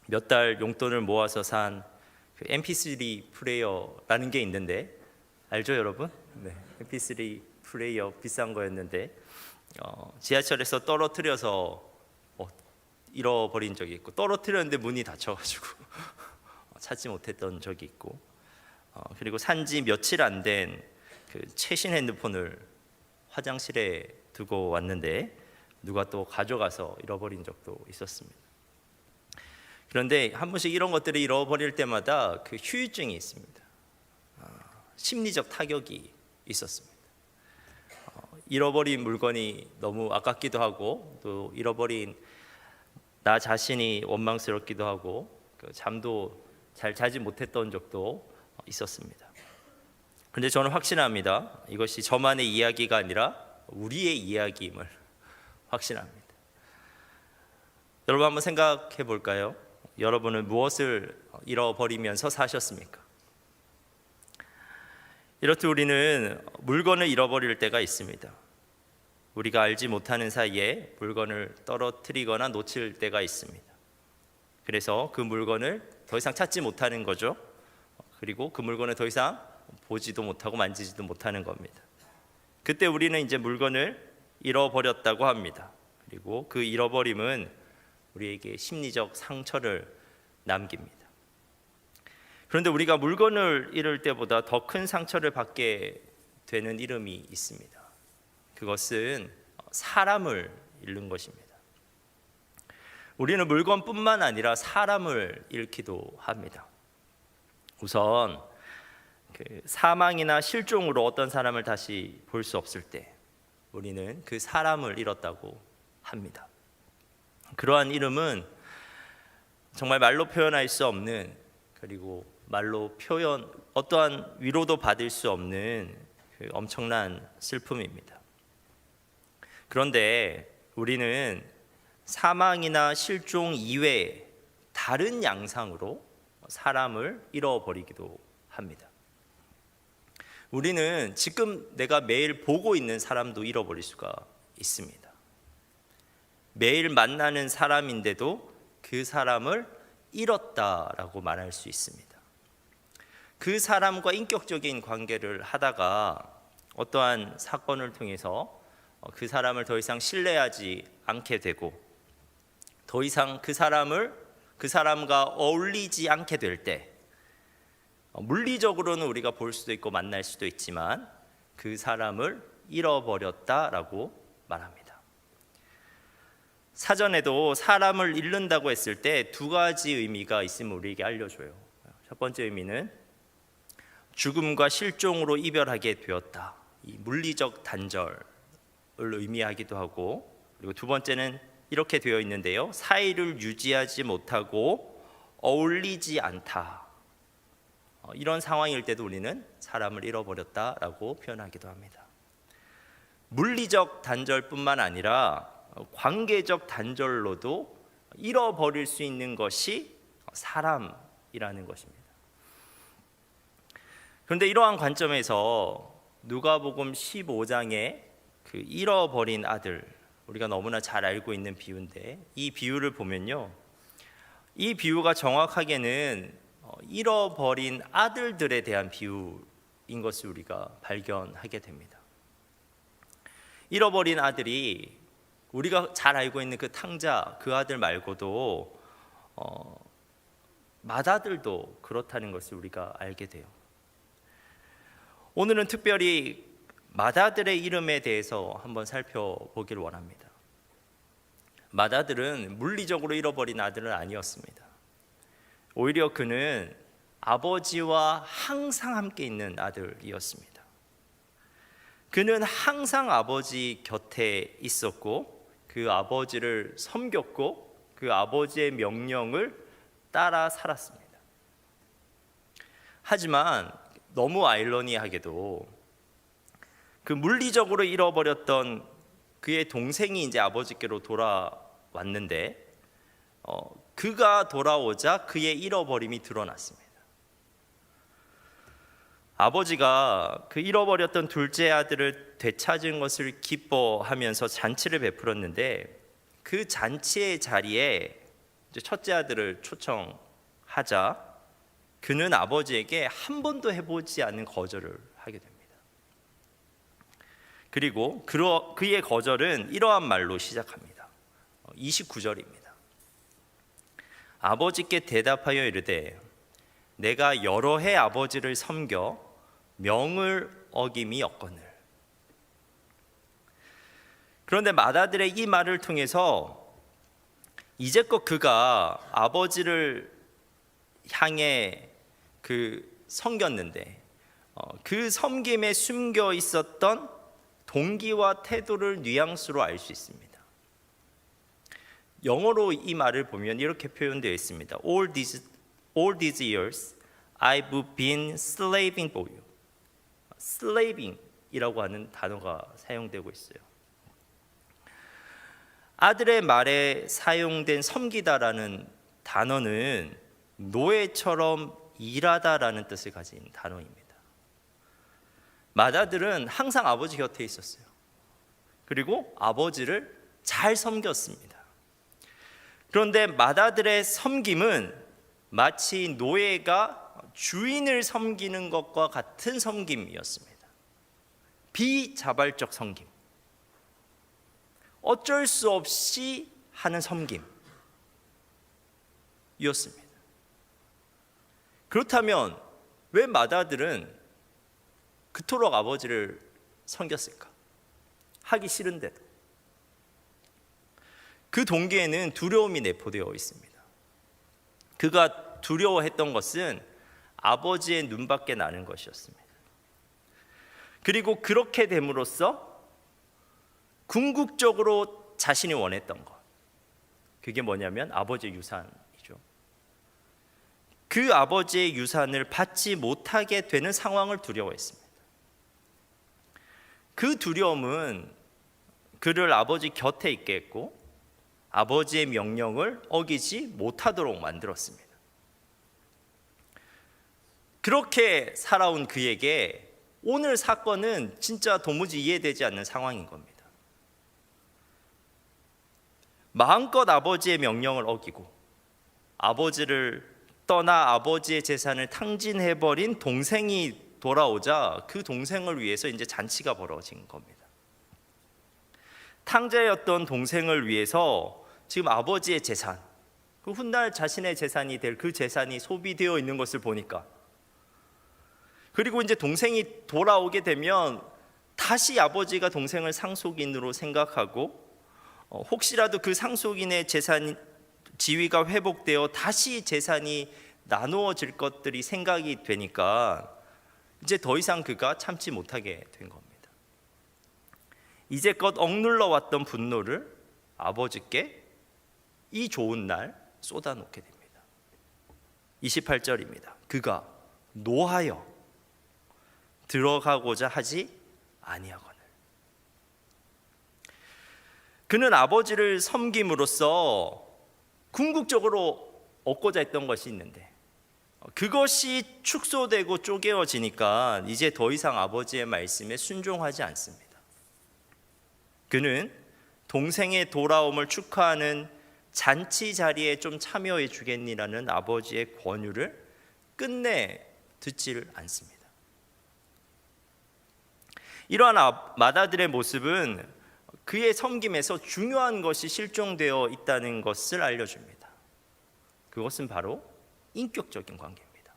몇 달 용돈을 모아서 산 그 MP3 플레이어라는 게 있는데 알죠, 여러분? 네, MP3 플레이어 비싼 거였는데 지하철에서 떨어뜨려서 잃어버린 적이 있고 떨어뜨렸는데 문이 닫혀가지고 찾지 못했던 적이 있고 그리고 산지 며칠 안 된 그 최신 핸드폰을 화장실에 두고 왔는데 누가 또 가져가서 잃어버린 적도 있었습니다. 그런데 한 번씩 이런 것들을 잃어버릴 때마다 그 후유증이 있습니다. 심리적 타격이 있었습니다. 잃어버린 물건이 너무 아깝기도 하고 또 잃어버린 나 자신이 원망스럽기도 하고 잠도 잘 자지 못했던 적도 있었습니다. 그런데 저는 확신합니다. 이것이 저만의 이야기가 아니라 우리의 이야기임을 확신합니다. 여러분 한번 생각해 볼까요? 여러분은 무엇을 잃어버리면서 사셨습니까? 이렇듯 우리는 물건을 잃어버릴 때가 있습니다. 우리가 알지 못하는 사이에 물건을 떨어뜨리거나 놓칠 때가 있습니다. 그래서 그 물건을 더 이상 찾지 못하는 거죠. 그리고 그 물건을 더 이상 보지도 못하고 만지지도 못하는 겁니다. 그때 우리는 이제 물건을 잃어버렸다고 합니다. 그리고 그 잃어버림은 우리에게 심리적 상처를 남깁니다. 그런데 우리가 물건을 잃을 때보다 더 큰 상처를 받게 되는 이름이 있습니다. 그것은 사람을 잃는 것입니다. 우리는 물건뿐만 아니라 사람을 잃기도 합니다. 우선 사망이나 실종으로 어떤 사람을 다시 볼 수 없을 때 우리는 그 사람을 잃었다고 합니다. 그러한 이름은 정말 말로 표현할 수 없는, 그리고 말로 어떠한 위로도 받을 수 없는 그 엄청난 슬픔입니다. 그런데 우리는 사망이나 실종 이외에 다른 양상으로 사람을 잃어버리기도 합니다. 우리는 지금 내가 매일 보고 있는 사람도 잃어버릴 수가 있습니다. 매일 만나는 사람인데도 그 사람을 잃었다라고 말할 수 있습니다. 그 사람과 인격적인 관계를 하다가 어떠한 사건을 통해서 그 사람을 더 이상 신뢰하지 않게 되고, 더 이상 그 사람과 어울리지 않게 될 때, 물리적으로는 우리가 볼 수도 있고 만날 수도 있지만 그 사람을 잃어버렸다라고 말합니다. 사전에도 사람을 잃는다고 했을 때 두 가지 의미가 있음을 우리에게 알려줘요. 첫 번째 의미는 죽음과 실종으로 이별하게 되었다, 이 물리적 단절을 의미하기도 하고, 그리고 두 번째는 이렇게 되어 있는데요, 사이를 유지하지 못하고 어울리지 않다, 이런 상황일 때도 우리는 사람을 잃어버렸다라고 표현하기도 합니다. 물리적 단절뿐만 아니라 관계적 단절로도 잃어버릴 수 있는 것이 사람이라는 것입니다. 그런데 이러한 관점에서 누가복음 15장의 그 잃어버린 아들, 우리가 너무나 잘 알고 있는 비유인데, 이 비유를 보면요, 이 비유가 정확하게는 잃어버린 아들들에 대한 비유인 것을 우리가 발견하게 됩니다. 잃어버린 아들이 우리가 잘 알고 있는 그 탕자, 그 아들 말고도 맏아들도 그렇다는 것을 우리가 알게 돼요. 오늘은 특별히 맏아들의 이름에 대해서 한번 살펴보기를 원합니다. 맏아들은 물리적으로 잃어버린 아들은 아니었습니다. 오히려 그는 아버지와 항상 함께 있는 아들이었습니다. 그는 항상 아버지 곁에 있었고, 그 아버지를 섬겼고, 그 아버지의 명령을 따라 살았습니다. 하지만 너무 아이러니하게도 그 물리적으로 잃어버렸던 그의 동생이 이제 아버지께로 돌아왔는데, 그가 돌아오자 그의 잃어버림이 드러났습니다. 아버지가 그 잃어버렸던 둘째 아들을 되찾은 것을 기뻐하면서 잔치를 베풀었는데, 그 잔치의 자리에 이제 첫째 아들을 초청하자 그는 아버지에게 한 번도 해보지 않은 거절을 하게 됩니다. 그리고 그의 거절은 이러한 말로 시작합니다. 29절입니다. 아버지께 대답하여 이르되 내가 여러 해 아버지를 섬겨 명을 어김이 없거늘. 그런데 맏아들의 이 말을 통해서 이제껏 그가 아버지를 향해 섬겼는데 그 섬김에 숨겨 있었던 동기와 태도를 뉘앙스로 알 수 있습니다. 영어로 이 말을 보면 이렇게 표현되어 있습니다. All these years I've been slaving for you. slaving이라고 하는 단어가 사용되고 있어요. 아들의 말에 사용된 섬기다라는 단어는 노예처럼 일하다라는 뜻을 가진 단어입니다. 맏아들은 항상 아버지 곁에 있었어요. 그리고 아버지를 잘 섬겼습니다. 그런데 맏아들의 섬김은 마치 노예가 주인을 섬기는 것과 같은 섬김이었습니다. 비자발적 섬김, 어쩔 수 없이 하는 섬김이었습니다. 그렇다면 왜 맏아들은 그토록 아버지를 섬겼을까? 하기 싫은데도. 그 동기에는 두려움이 내포되어 있습니다. 그가 두려워했던 것은 아버지의 눈밖에 나는 것이었습니다. 그리고 그렇게 됨으로써 궁극적으로 자신이 원했던 것, 그게 뭐냐면 아버지의 유산이죠. 그 아버지의 유산을 받지 못하게 되는 상황을 두려워했습니다. 그 두려움은 그를 아버지 곁에 있게 했고 아버지의 명령을 어기지 못하도록 만들었습니다. 그렇게 살아온 그에게 오늘 사건은 진짜 도무지 이해되지 않는 상황인 겁니다. 마음껏 아버지의 명령을 어기고 아버지를 떠나 아버지의 재산을 탕진해버린 동생이 돌아오자 그 동생을 위해서 이제 잔치가 벌어진 겁니다. 탕자였던 동생을 위해서 지금 아버지의 재산, 그 훗날 자신의 재산이 될 그 재산이 소비되어 있는 것을 보니까, 그리고 이제 동생이 돌아오게 되면 다시 아버지가 동생을 상속인으로 생각하고 혹시라도 그 상속인의 재산 지위가 회복되어 다시 재산이 나누어질 것들이 생각이 되니까 이제 더 이상 그가 참지 못하게 된 겁니다. 이제껏 억눌러 왔던 분노를 아버지께 이 좋은 날 쏟아놓게 됩니다. 28절입니다. 그가 노하여 들어가고자 하지 아니하거늘. 그는 아버지를 섬김으로써 궁극적으로 얻고자 했던 것이 있는데 그것이 축소되고 쪼개어지니까 이제 더 이상 아버지의 말씀에 순종하지 않습니다. 그는 동생의 돌아옴을 축하하는 잔치 자리에 좀 참여해 주겠니라는 아버지의 권유를 끝내 듣지를 않습니다. 이러한 맏아들의 모습은 그의 섬김에서 중요한 것이 실종되어 있다는 것을 알려줍니다. 그것은 바로 인격적인 관계입니다.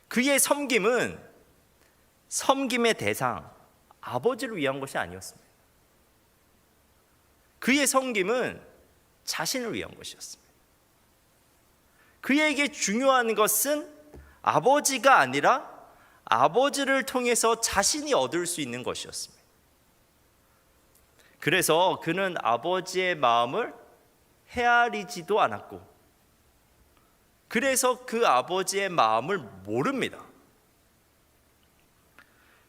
그의 섬김은 섬김의 대상, 아버지를 위한 것이 아니었습니다. 그의 섬김은 자신을 위한 것이었습니다. 그에게 중요한 것은 아버지가 아니라 아버지를 통해서 자신이 얻을 수 있는 것이었습니다. 그래서 그는 아버지의 마음을 헤아리지도 않았고, 그래서 그 아버지의 마음을 모릅니다.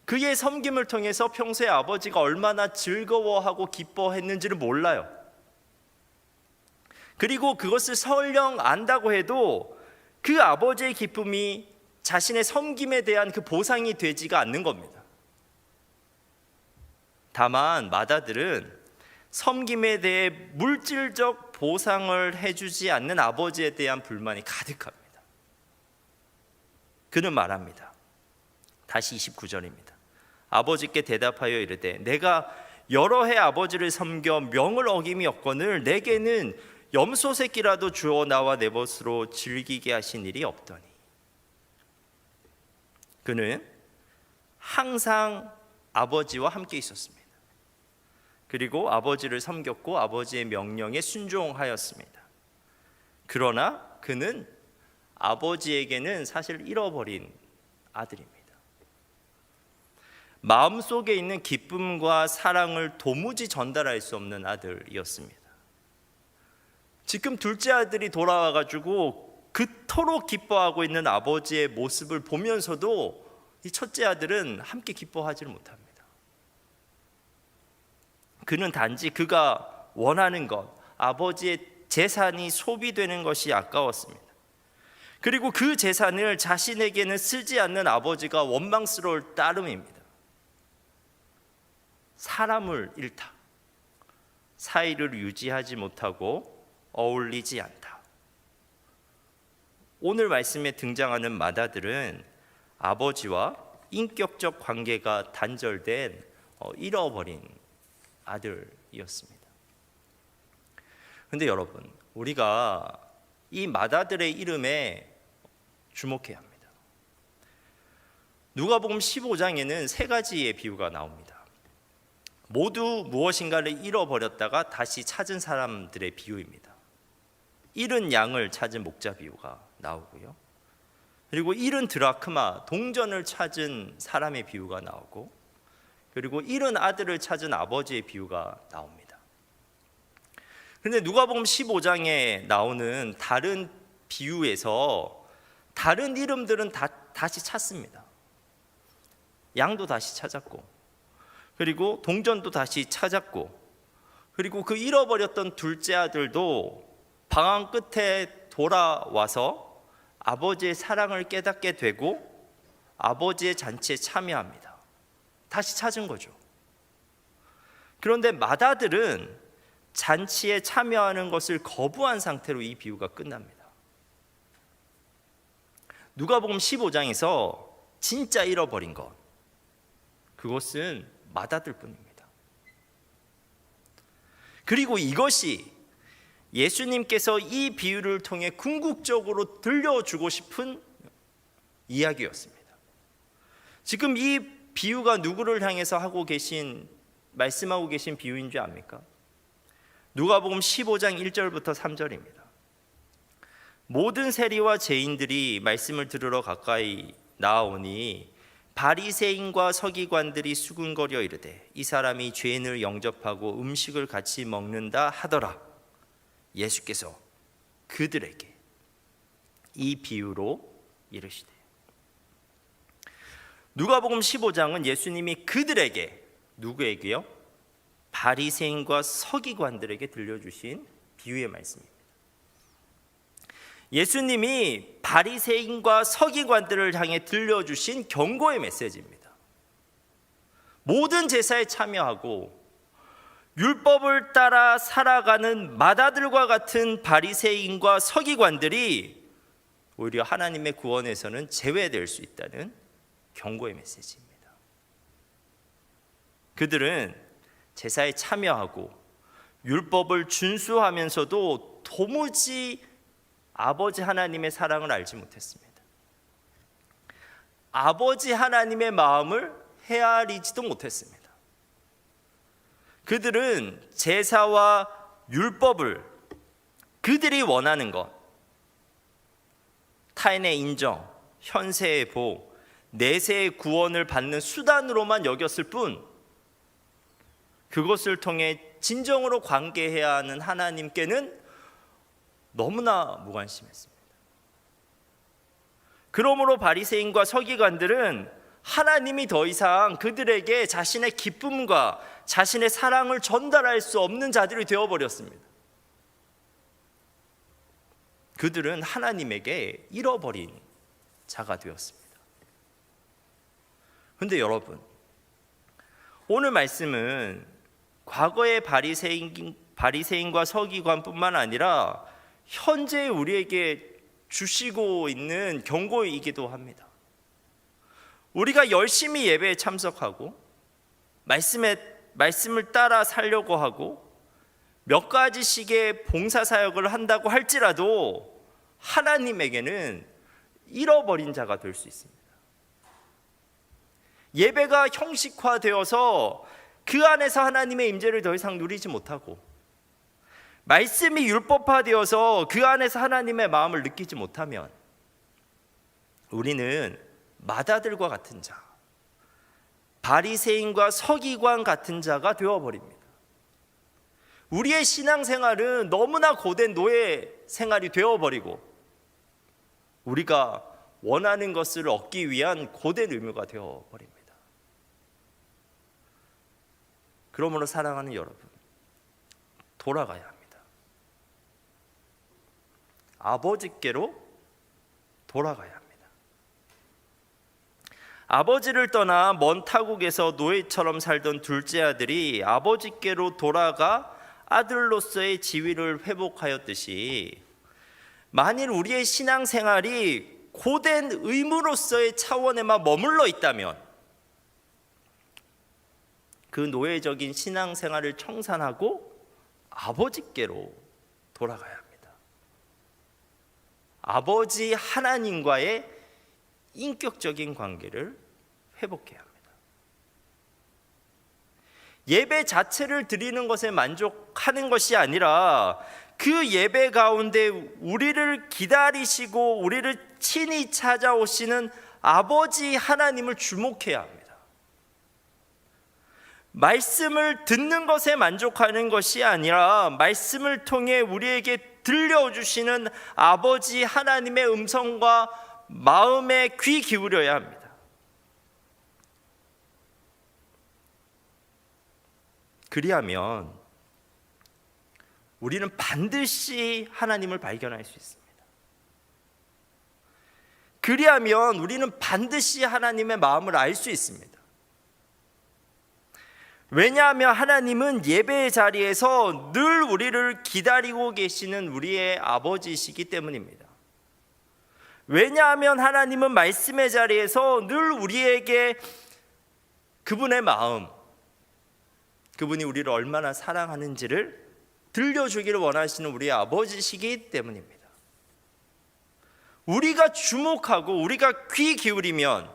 그의 섬김을 통해서 평소에 아버지가 얼마나 즐거워하고 기뻐했는지를 몰라요. 그리고 그것을 설령 안다고 해도 그 아버지의 기쁨이 자신의 섬김에 대한 그 보상이 되지가 않는 겁니다. 다만 맏아들은 섬김에 대해 물질적 보상을 해주지 않는 아버지에 대한 불만이 가득합니다. 그는 말합니다. 다시 29절입니다. 아버지께 대답하여 이르되 내가 여러 해 아버지를 섬겨 명을 어김이 없거늘 내게는 염소 새끼라도 주어 나와 내 벗으로 즐기게 하신 일이 없더니. 그는 항상 아버지와 함께 있었습니다. 그리고 아버지를 섬겼고 아버지의 명령에 순종하였습니다. 그러나 그는 아버지에게는 사실 잃어버린 아들입니다. 마음속에 있는 기쁨과 사랑을 도무지 전달할 수 없는 아들이었습니다. 지금 둘째 아들이 돌아와가지고 그토록 기뻐하고 있는 아버지의 모습을 보면서도 이 첫째 아들은 함께 기뻐하지를 못합니다. 그는 단지 그가 원하는 것, 아버지의 재산이 소비되는 것이 아까웠습니다. 그리고 그 재산을 자신에게는 쓰지 않는 아버지가 원망스러울 따름입니다. 사람을 잃다. 사이를 유지하지 못하고 어울리지 않다. 오늘 말씀에 등장하는 마다들은 아버지와 인격적 관계가 단절된 잃어버린 아들이었습니다. 그런데 여러분, 우리가 이 마다들의 이름에 주목해야 합니다. 누가복음 15장에는 세 가지의 비유가 나옵니다. 모두 무엇인가를 잃어버렸다가 다시 찾은 사람들의 비유입니다. 잃은 양을 찾은 목자 비유가 나오고요. 그리고 잃은 드라크마, 동전을 찾은 사람의 비유가 나오고, 그리고 잃은 아들을 찾은 아버지의 비유가 나옵니다. 그런데 누가복음 15장에 나오는 다른 비유에서 다른 이름들은 다시 찾습니다. 양도 다시 찾았고, 그리고 동전도 다시 찾았고, 그리고 그 잃어버렸던 둘째 아들도 방황 끝에 돌아와서 아버지의 사랑을 깨닫게 되고 아버지의 잔치에 참여합니다. 다시 찾은 거죠. 그런데 맏아들은 잔치에 참여하는 것을 거부한 상태로 이 비유가 끝납니다. 누가복음 15장에서 진짜 잃어버린 것, 그것은 맏아들 뿐입니다. 그리고 이것이 예수님께서 이 비유를 통해 궁극적으로 들려주고 싶은 이야기였습니다. 지금 이 비유가 누구를 향해서 말씀하고 계신 비유인 줄 압니까? 누가복음 15장 1절부터 3절입니다. 모든 세리와 죄인들이 말씀을 들으러 가까이 나아오니 바리새인과 서기관들이 수군거려 이르되 이 사람이 죄인을 영접하고 음식을 같이 먹는다 하더라. 예수께서 그들에게 이 비유로 이르시되, 누가복음 15장은 예수님이 그들에게, 누구에게요? 바리새인과 서기관들에게 들려주신 비유의 말씀입니다. 예수님이 바리새인과 서기관들을 향해 들려주신 경고의 메시지입니다. 모든 제사에 참여하고 율법을 따라 살아가는 맏아들과 같은 바리새인과 서기관들이 오히려 하나님의 구원에서는 제외될 수 있다는 경고의 메시지입니다. 그들은 제사에 참여하고 율법을 준수하면서도 도무지 아버지 하나님의 사랑을 알지 못했습니다. 아버지 하나님의 마음을 헤아리지도 못했습니다. 그들은 제사와 율법을 그들이 원하는 것, 타인의 인정, 현세의 복, 내세의 구원을 받는 수단으로만 여겼을 뿐, 그것을 통해 진정으로 관계해야 하는 하나님께는 너무나 무관심했습니다. 그러므로 바리새인과 서기관들은 하나님이 더 이상 그들에게 자신의 기쁨과 자신의 사랑을 전달할 수 없는 자들이 되어버렸습니다. 그들은 하나님에게 잃어버린 자가 되었습니다. 그런데 여러분, 오늘 말씀은 과거의 바리새인과 서기관뿐만 아니라 현재 우리에게 주시고 있는 경고이기도 합니다. 우리가 열심히 예배에 참석하고 말씀을 따라 살려고 하고 몇 가지씩의 봉사 사역을 한다고 할지라도 하나님에게는 잃어버린 자가 될 수 있습니다. 예배가 형식화되어서 그 안에서 하나님의 임재를 더 이상 누리지 못하고, 말씀이 율법화되어서 그 안에서 하나님의 마음을 느끼지 못하면 우리는 맏아들과 같은 자, 바리새인과 서기관 같은 자가 되어버립니다. 우리의 신앙생활은 너무나 고된 노예 생활이 되어버리고 우리가 원하는 것을 얻기 위한 고된 의무가 되어 버립니다. 그러므로 사랑하는 여러분, 돌아가야 합니다. 아버지께로 돌아가야 합니다. 아버지를 떠나 먼 타국에서 노예처럼 살던 둘째 아들이 아버지께로 돌아가 아들로서의 지위를 회복하였듯이, 만일 우리의 신앙생활이 고된 의무로서의 차원에만 머물러 있다면 그 노예적인 신앙생활을 청산하고 아버지께로 돌아가야 합니다. 아버지 하나님과의 인격적인 관계를 회복해야 합니다. 예배 자체를 드리는 것에 만족하는 것이 아니라 그 예배 가운데 우리를 기다리시고 우리를 친히 찾아오시는 아버지 하나님을 주목해야 합니다. 말씀을 듣는 것에 만족하는 것이 아니라 말씀을 통해 우리에게 들려주시는 아버지 하나님의 음성과 마음에 귀 기울여야 합니다. 그리하면 우리는 반드시 하나님을 발견할 수 있습니다. 그리하면 우리는 반드시 하나님의 마음을 알 수 있습니다. 왜냐하면 하나님은 예배의 자리에서 늘 우리를 기다리고 계시는 우리의 아버지이시기 때문입니다. 왜냐하면 하나님은 말씀의 자리에서 늘 우리에게 그분의 마음, 그분이 우리를 얼마나 사랑하는지를 들려주기를 원하시는 우리의 아버지시기 때문입니다. 우리가 주목하고 우리가 귀 기울이면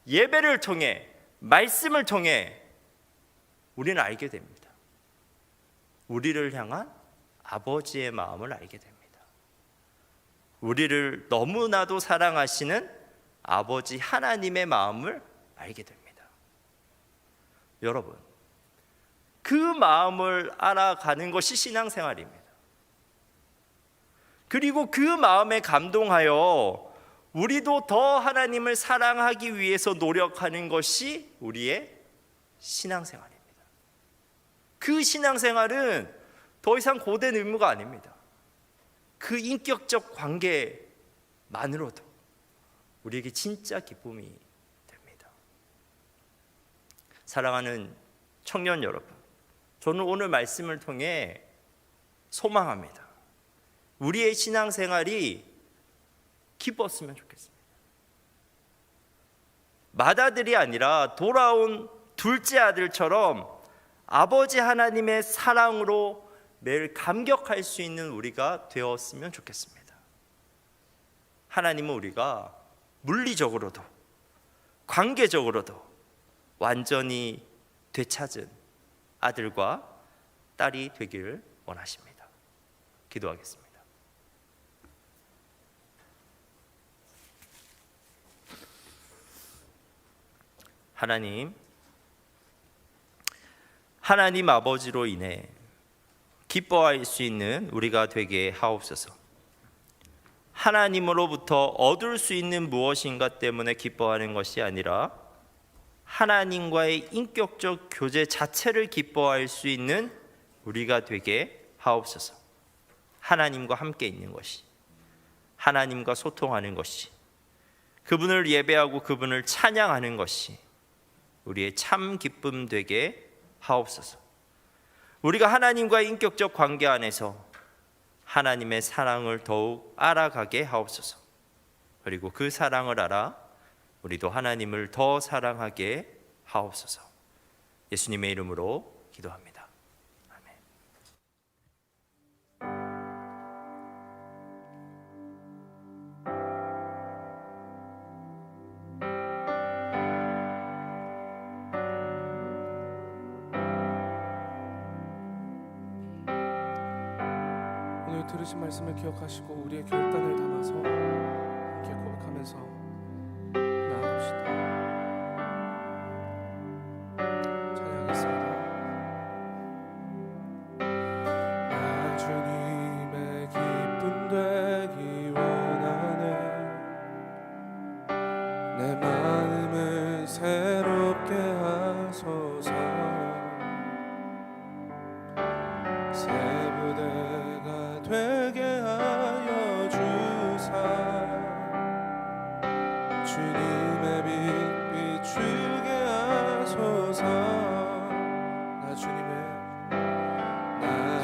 예배를 통해, 말씀을 통해 우리는 알게 됩니다. 우리를 향한 아버지의 마음을 알게 됩니다. 우리를 너무나도 사랑하시는 아버지 하나님의 마음을 알게 됩니다. 여러분, 그 마음을 알아가는 것이 신앙생활입니다. 그리고 그 마음에 감동하여 우리도 더 하나님을 사랑하기 위해서 노력하는 것이 우리의 신앙생활입니다. 그 신앙생활은 더 이상 고된 의무가 아닙니다. 그 인격적 관계만으로도 우리에게 진짜 기쁨이 됩니다. 사랑하는 청년 여러분, 저는 오늘 말씀을 통해 소망합니다. 우리의 신앙생활이 기뻤으면 좋겠습니다. 맏아들이 아니라 돌아온 둘째 아들처럼 아버지 하나님의 사랑으로 매일 감격할 수 있는 우리가 되었으면 좋겠습니다. 하나님은 우리가 물리적으로도 관계적으로도 완전히 되찾은 아들과 딸이 되기를 원하십니다. 기도하겠습니다. 하나님 아버지로 인해 기뻐할 수 있는 우리가 되게 하옵소서. 하나님으로부터 얻을 수 있는 무엇인가 때문에 기뻐하는 것이 아니라 하나님과의 인격적 교제 자체를 기뻐할 수 있는 우리가 되게 하옵소서. 하나님과 함께 있는 것이, 하나님과 소통하는 것이, 그분을 예배하고 그분을 찬양하는 것이 우리의 참 기쁨 되게 하옵소서. 우리가 하나님과의 인격적 관계 안에서 하나님의 사랑을 더욱 알아가게 하옵소서. 그리고 그 사랑을 알아 우리도 하나님을 더 사랑하게 하옵소서. 예수님의 이름으로 기도합니다. 아멘. 오늘 들으신 말씀을 기억하시고 우리의 결단을 담아서 함께 고백하면서 나아갑시다. 찬양하겠습니다. 나 주님의 기쁨 되기 원하네. 새롭게 하소서. 새 부대가 되게 하여 주사 주님의 빛 비추게 하소서. 나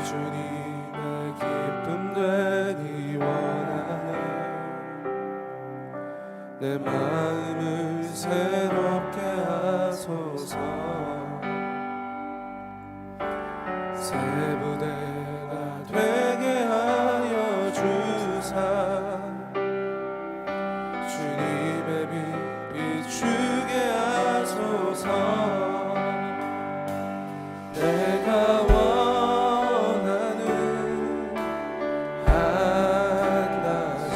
주님의 기쁨 되기 원하네. 내 마음을 새롭게 하소서. 새 부대가 되게 하여 주사 주님의 빛 비추게 하소서. 내가 원하는 한 가지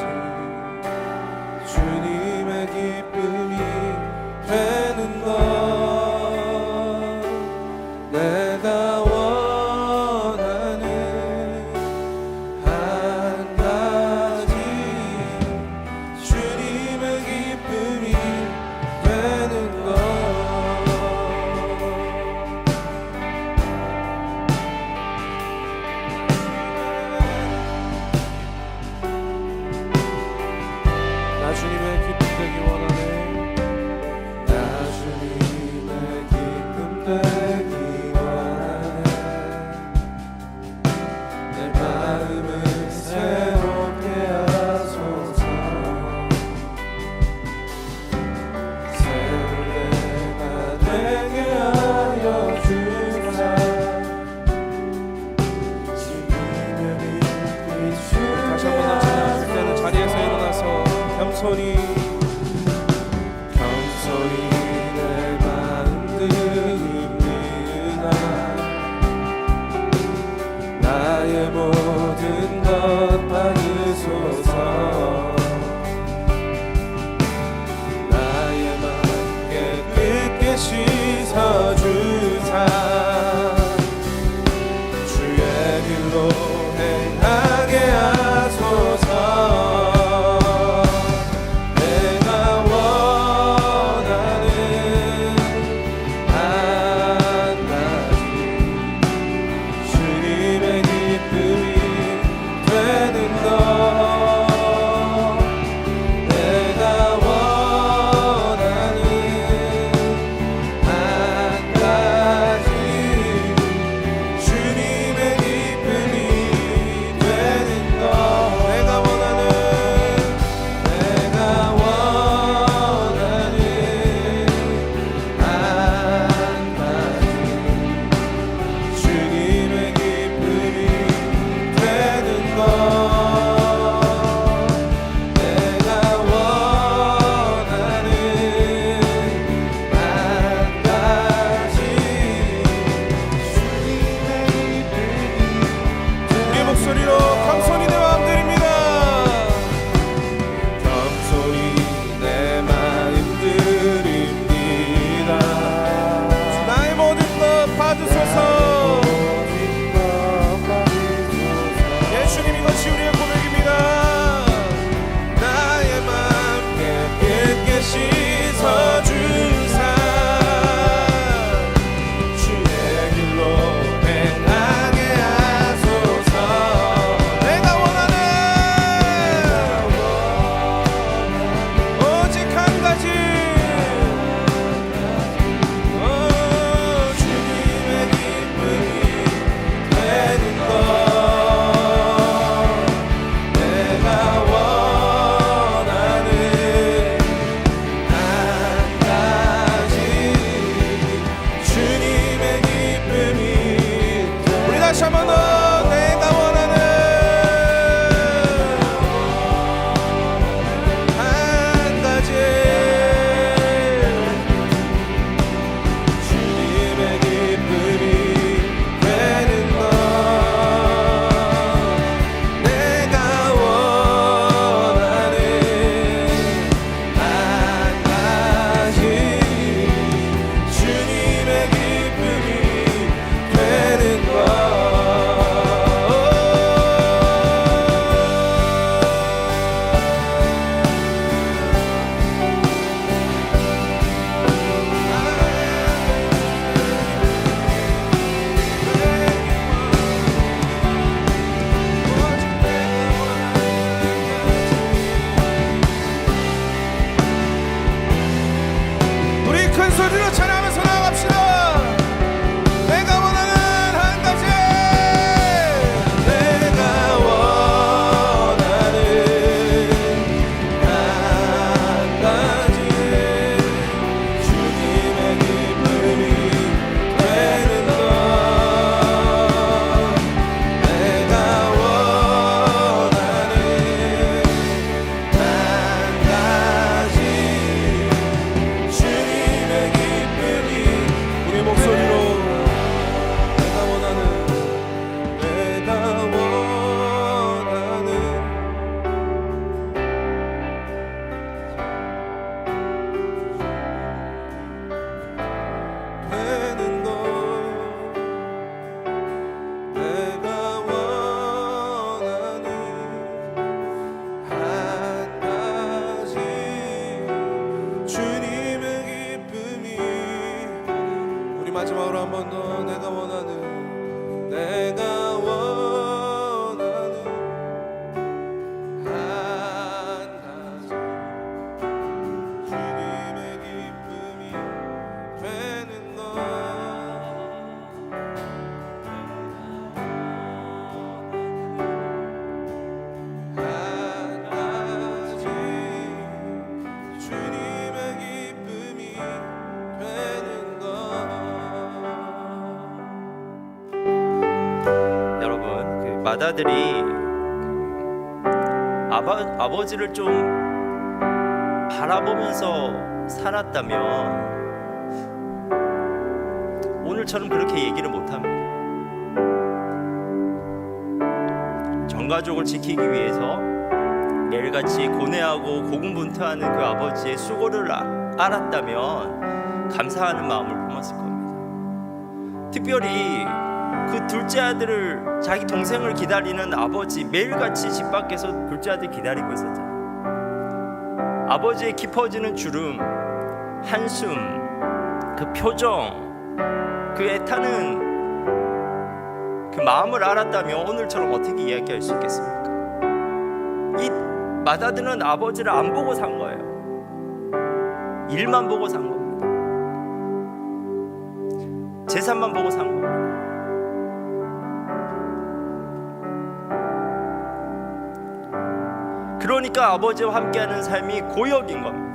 주님의 기쁨이 되는 것. 내가 원하는 한 가지 주님의 기쁨이 되는 것. 나 주님의 기쁨 되기 원하네. 나 주님의 기쁨 되기 원하네. 내 마음을 새롭게 하소서. 새 부대가 되게 하여 주사 주님의 빛 비추게 다시 한번 나처럼 그때는 자리에서 일어나서 겸손히 내 마음 드립니다. 나의 모든 것 받으소서. 나의 맘 깨끗게 씻어주사 주의 길로 행하게 하소서. 내가 원하는 한 우리 마지막으로 한 번 더 내가 원하는 한 가지 주님의 기쁨이 되는 것 한 가지 주님의 기쁨이 되는 것. 여러분, 그 마다들이 아버지를 좀 바라보면서 살았다면 오늘처럼 그렇게 얘기를 못합니다. 전 가족을 지키기 위해서 매일같이 고뇌하고 고군분투하는 그 아버지의 수고를 알았다면 감사하는 마음을 품었을 겁니다. 특별히 그 둘째 아들을, 자기 동생을 기다리는 아버지, 매일같이 집 밖에서 둘째 아들 기다리고 있었잖아요. 아버지의 깊어지는 주름, 한숨, 그 표정, 그 애타는 그 마음을 알았다면 오늘처럼 어떻게 이야기할 수 있겠습니까? 이 마다드는 아버지를 안 보고 산 거예요. 일만 보고 산 겁니다. 재산만 보고 산 겁니다. 그러니까 아버지와 함께하는 삶이 고역인 겁니다.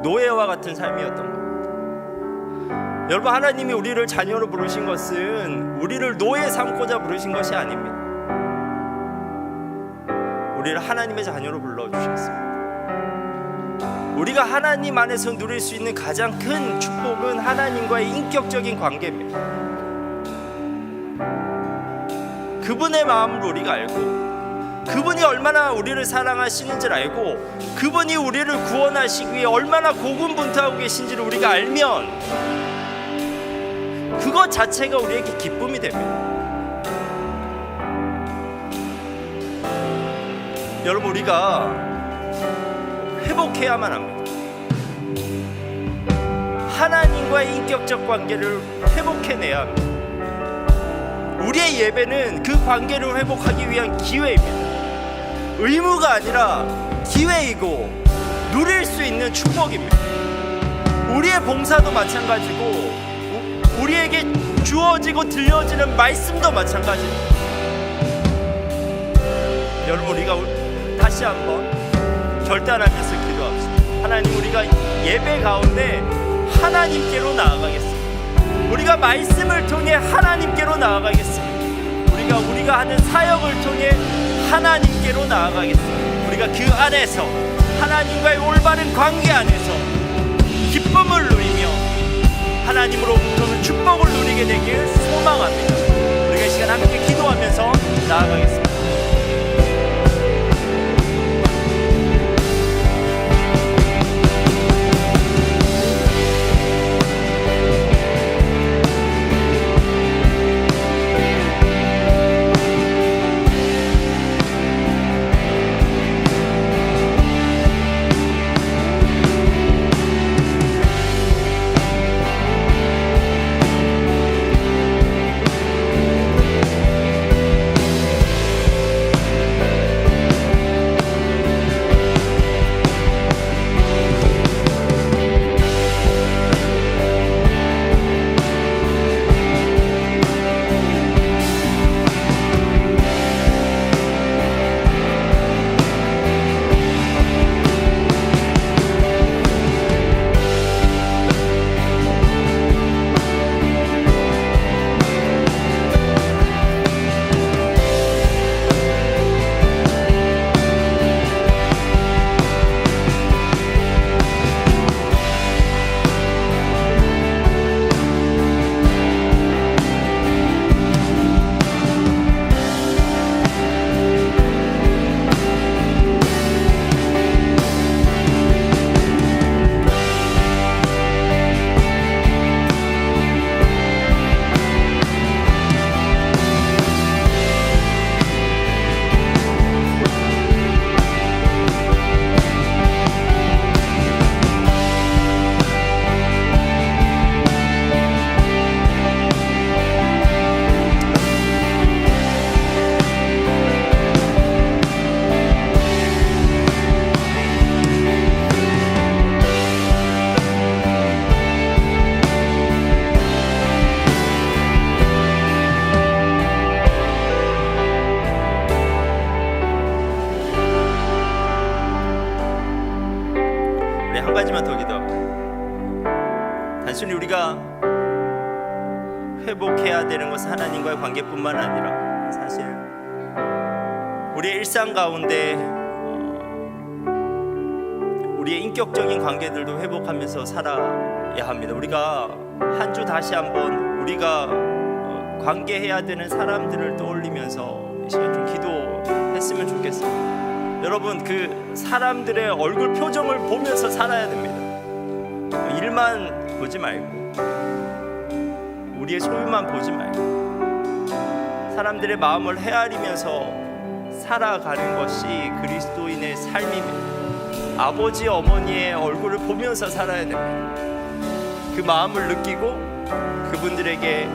노예와 같은 삶이었던 겁니다. 여러분, 하나님이 우리를 자녀로 부르신 것은 우리를 노예 삼고자 부르신 것이 아닙니다. 우리를 하나님의 자녀로 불러주셨습니다. 우리가 하나님 안에서 누릴 수 있는 가장 큰 축복은 하나님과의 인격적인 관계입니다. 그분의 마음을 우리가 알고, 그분이 얼마나 우리를 사랑하시는지를 알고, 그분이 우리를 구원하시기 위해 얼마나 고군분투하고 계신지를 우리가 알면 그것 자체가 우리에게 기쁨이 됩니다. 여러분, 우리가 회복해야만 합니다. 하나님과의 인격적 관계를 회복해내야 합니다. 우리의 예배는 그 관계를 회복하기 위한 기회입니다. 의무가 아니라 기회이고 누릴 수 있는 축복입니다. 우리의 봉사도 마찬가지고 우리에게 주어지고 들려지는 말씀도 마찬가지입니다. 여러분, 우리가 다시 한번 결단하면서 기도합시다. 하나님, 우리가 예배 가운데 하나님께로 나아가겠습니다. 우리가 말씀을 통해 하나님께로 나아가겠습니다. 우리가 하는 사역을 통해 하나님께로 나아가겠습니다. 우리가 그 안에서 하나님과의 올바른 관계 안에서 기쁨을 누리며 하나님으로부터는 축복을 누리게 되길 소망합니다. 우리가 이 시간 함께 기도하면서 나아가겠습니다. 단순히 우리가 회복해야 되는 것은 하나님과의 관계뿐만 아니라 사실 우리의 일상 가운데 우리의 인격적인 관계들도 회복하면서 살아야 합니다. 우리가 한 주 다시 한번 우리가 관계해야 되는 사람들을 떠올리면서 이 시간 좀 기도했으면 좋겠습니다. 여러분, 그 사람들의 얼굴 표정을 보면서 살아야 됩니다. 일만 보지 말고 우리의 소유만 보지 말고 사람들의 마음을 헤아리면서 살아가는 것이 그리스도인의 삶입니다. 아버지 어머니의 얼굴을 보면서 살아야 됩니다. 그 마음을 느끼고 그분들에게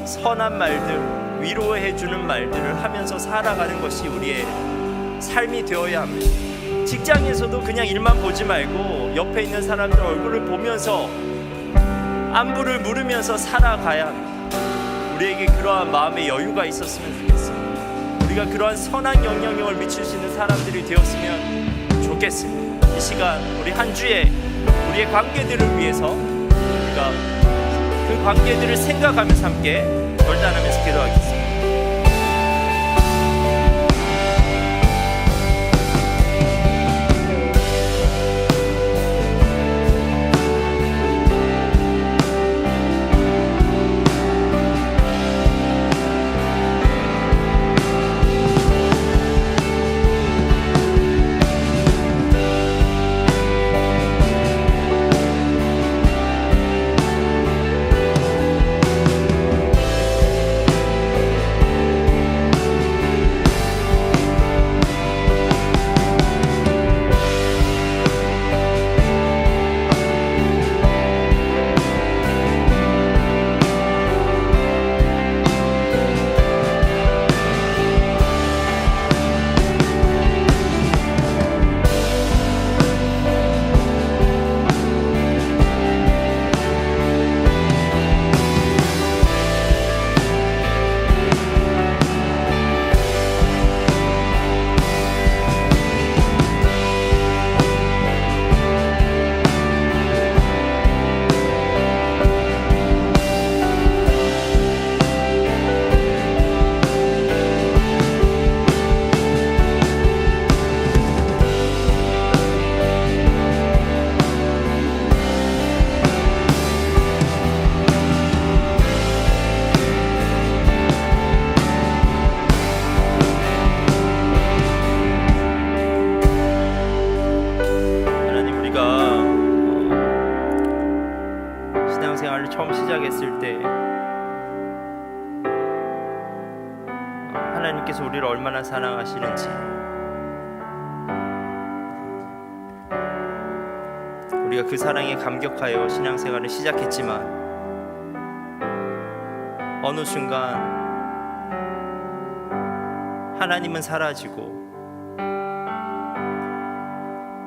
선한 말들, 위로해 주는 말들을 하면서 살아가는 것이 우리의 삶이 되어야 합니다. 직장에서도 그냥 일만 보지 말고 옆에 있는 사람들 얼굴을 보면서 안부를 물으면서 살아가야 합니다. 우리에게 그러한 마음의 여유가 있었으면 좋겠습니다. 우리가 그러한 선한 영향력을 미칠 수 있는 사람들이 되었으면 좋겠습니다. 이 시간 우리 한 주에 우리의 관계들을 위해서 우리가 그 관계들을 생각하면서 함께 결단하면서 기도하겠습니다. 신앙생활을 처음 시작했을 때 하나님께서 우리를 얼마나 사랑하시는지 우리가 그 사랑에 감격하여 신앙생활을 시작했지만 어느 순간 하나님은 사라지고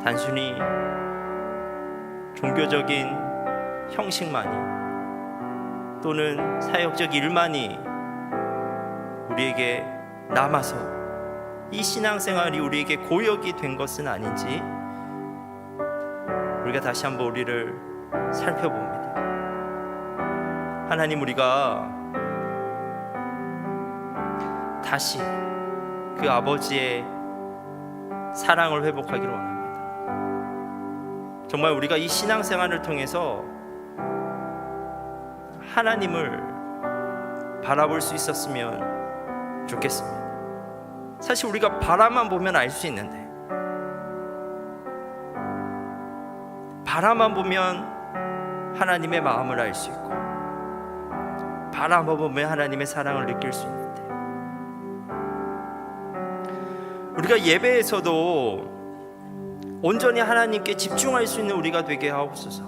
단순히 종교적인 형식만이 또는 사역적 일만이 우리에게 남아서 이 신앙생활이 우리에게 고역이 된 것은 아닌지 우리가 다시 한번 우리를 살펴봅니다. 하나님, 우리가 다시 그 아버지의 사랑을 회복하기를 원합니다. 정말 우리가 이 신앙생활을 통해서 하나님을 바라볼 수 있었으면 좋겠습니다. 사실 우리가 바라만 보면 알 수 있는데 바라만 보면 하나님의 마음을 알 수 있고 바라만 보면 하나님의 사랑을 느낄 수 있는데 우리가 예배에서도 온전히 하나님께 집중할 수 있는 우리가 되게 하옵소서.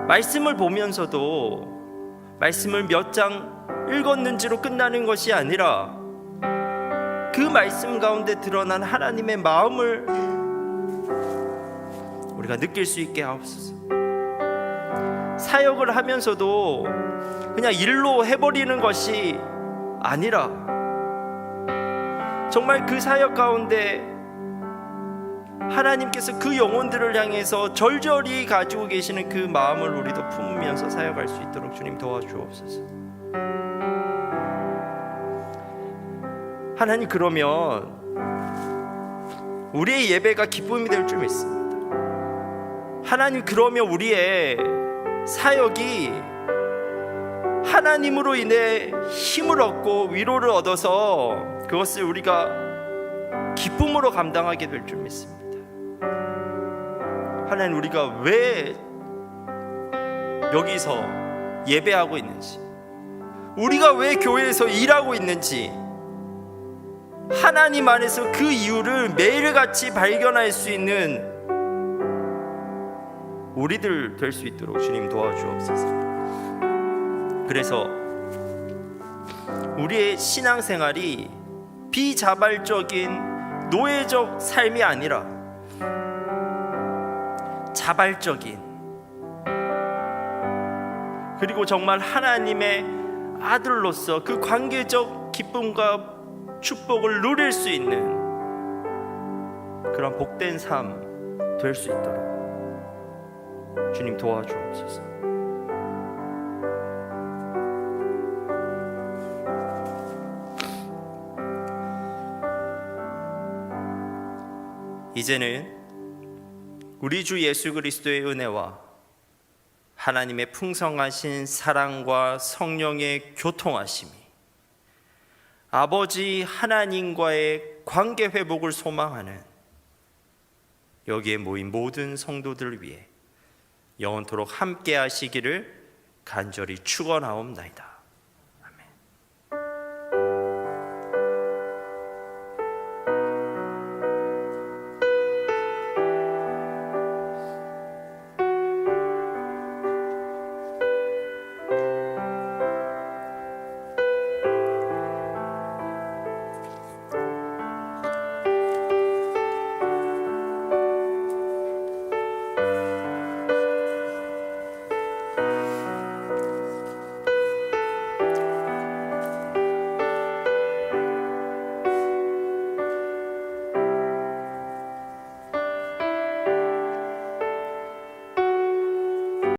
말씀을 보면서도 말씀을 몇 장 읽었는지로 끝나는 것이 아니라 그 말씀 가운데 드러난 하나님의 마음을 우리가 느낄 수 있게 하옵소서. 사역을 하면서도 그냥 일로 해버리는 것이 아니라 정말 그 사역 가운데 하나님께서 그 영혼들을 향해서 절절히 가지고 계시는 그 마음을 우리도 품으면서 사역할 수 있도록 주님 도와주옵소서. 하나님, 그러면 우리의 예배가 기쁨이 될 줄 믿습니다. 하나님, 그러면 우리의 사역이 하나님으로 인해 힘을 얻고 위로를 얻어서 그것을 우리가 기쁨으로 감당하게 될 줄 믿습니다. 하나님, 우리가 왜 여기서 예배하고 있는지, 우리가 왜 교회에서 일하고 있는지, 하나님 안에서 그 이유를 매일같이 발견할 수 있는 우리들 될 수 있도록 주님 도와주옵소서. 그래서 우리의 신앙생활이 비자발적인 노예적 삶이 아니라 자발적인, 그리고 정말 하나님의 아들로서 그 관계적 기쁨과 축복을 누릴 수 있는 그런 복된 삶 될 수 있도록 주님 도와주옵소서. 이제는 우리 주 예수 그리스도의 은혜와 하나님의 풍성하신 사랑과 성령의 교통하심이, 아버지 하나님과의 관계 회복을 소망하는 여기에 모인 모든 성도들을 위해 영원토록 함께 하시기를 간절히 축원하옵나이다.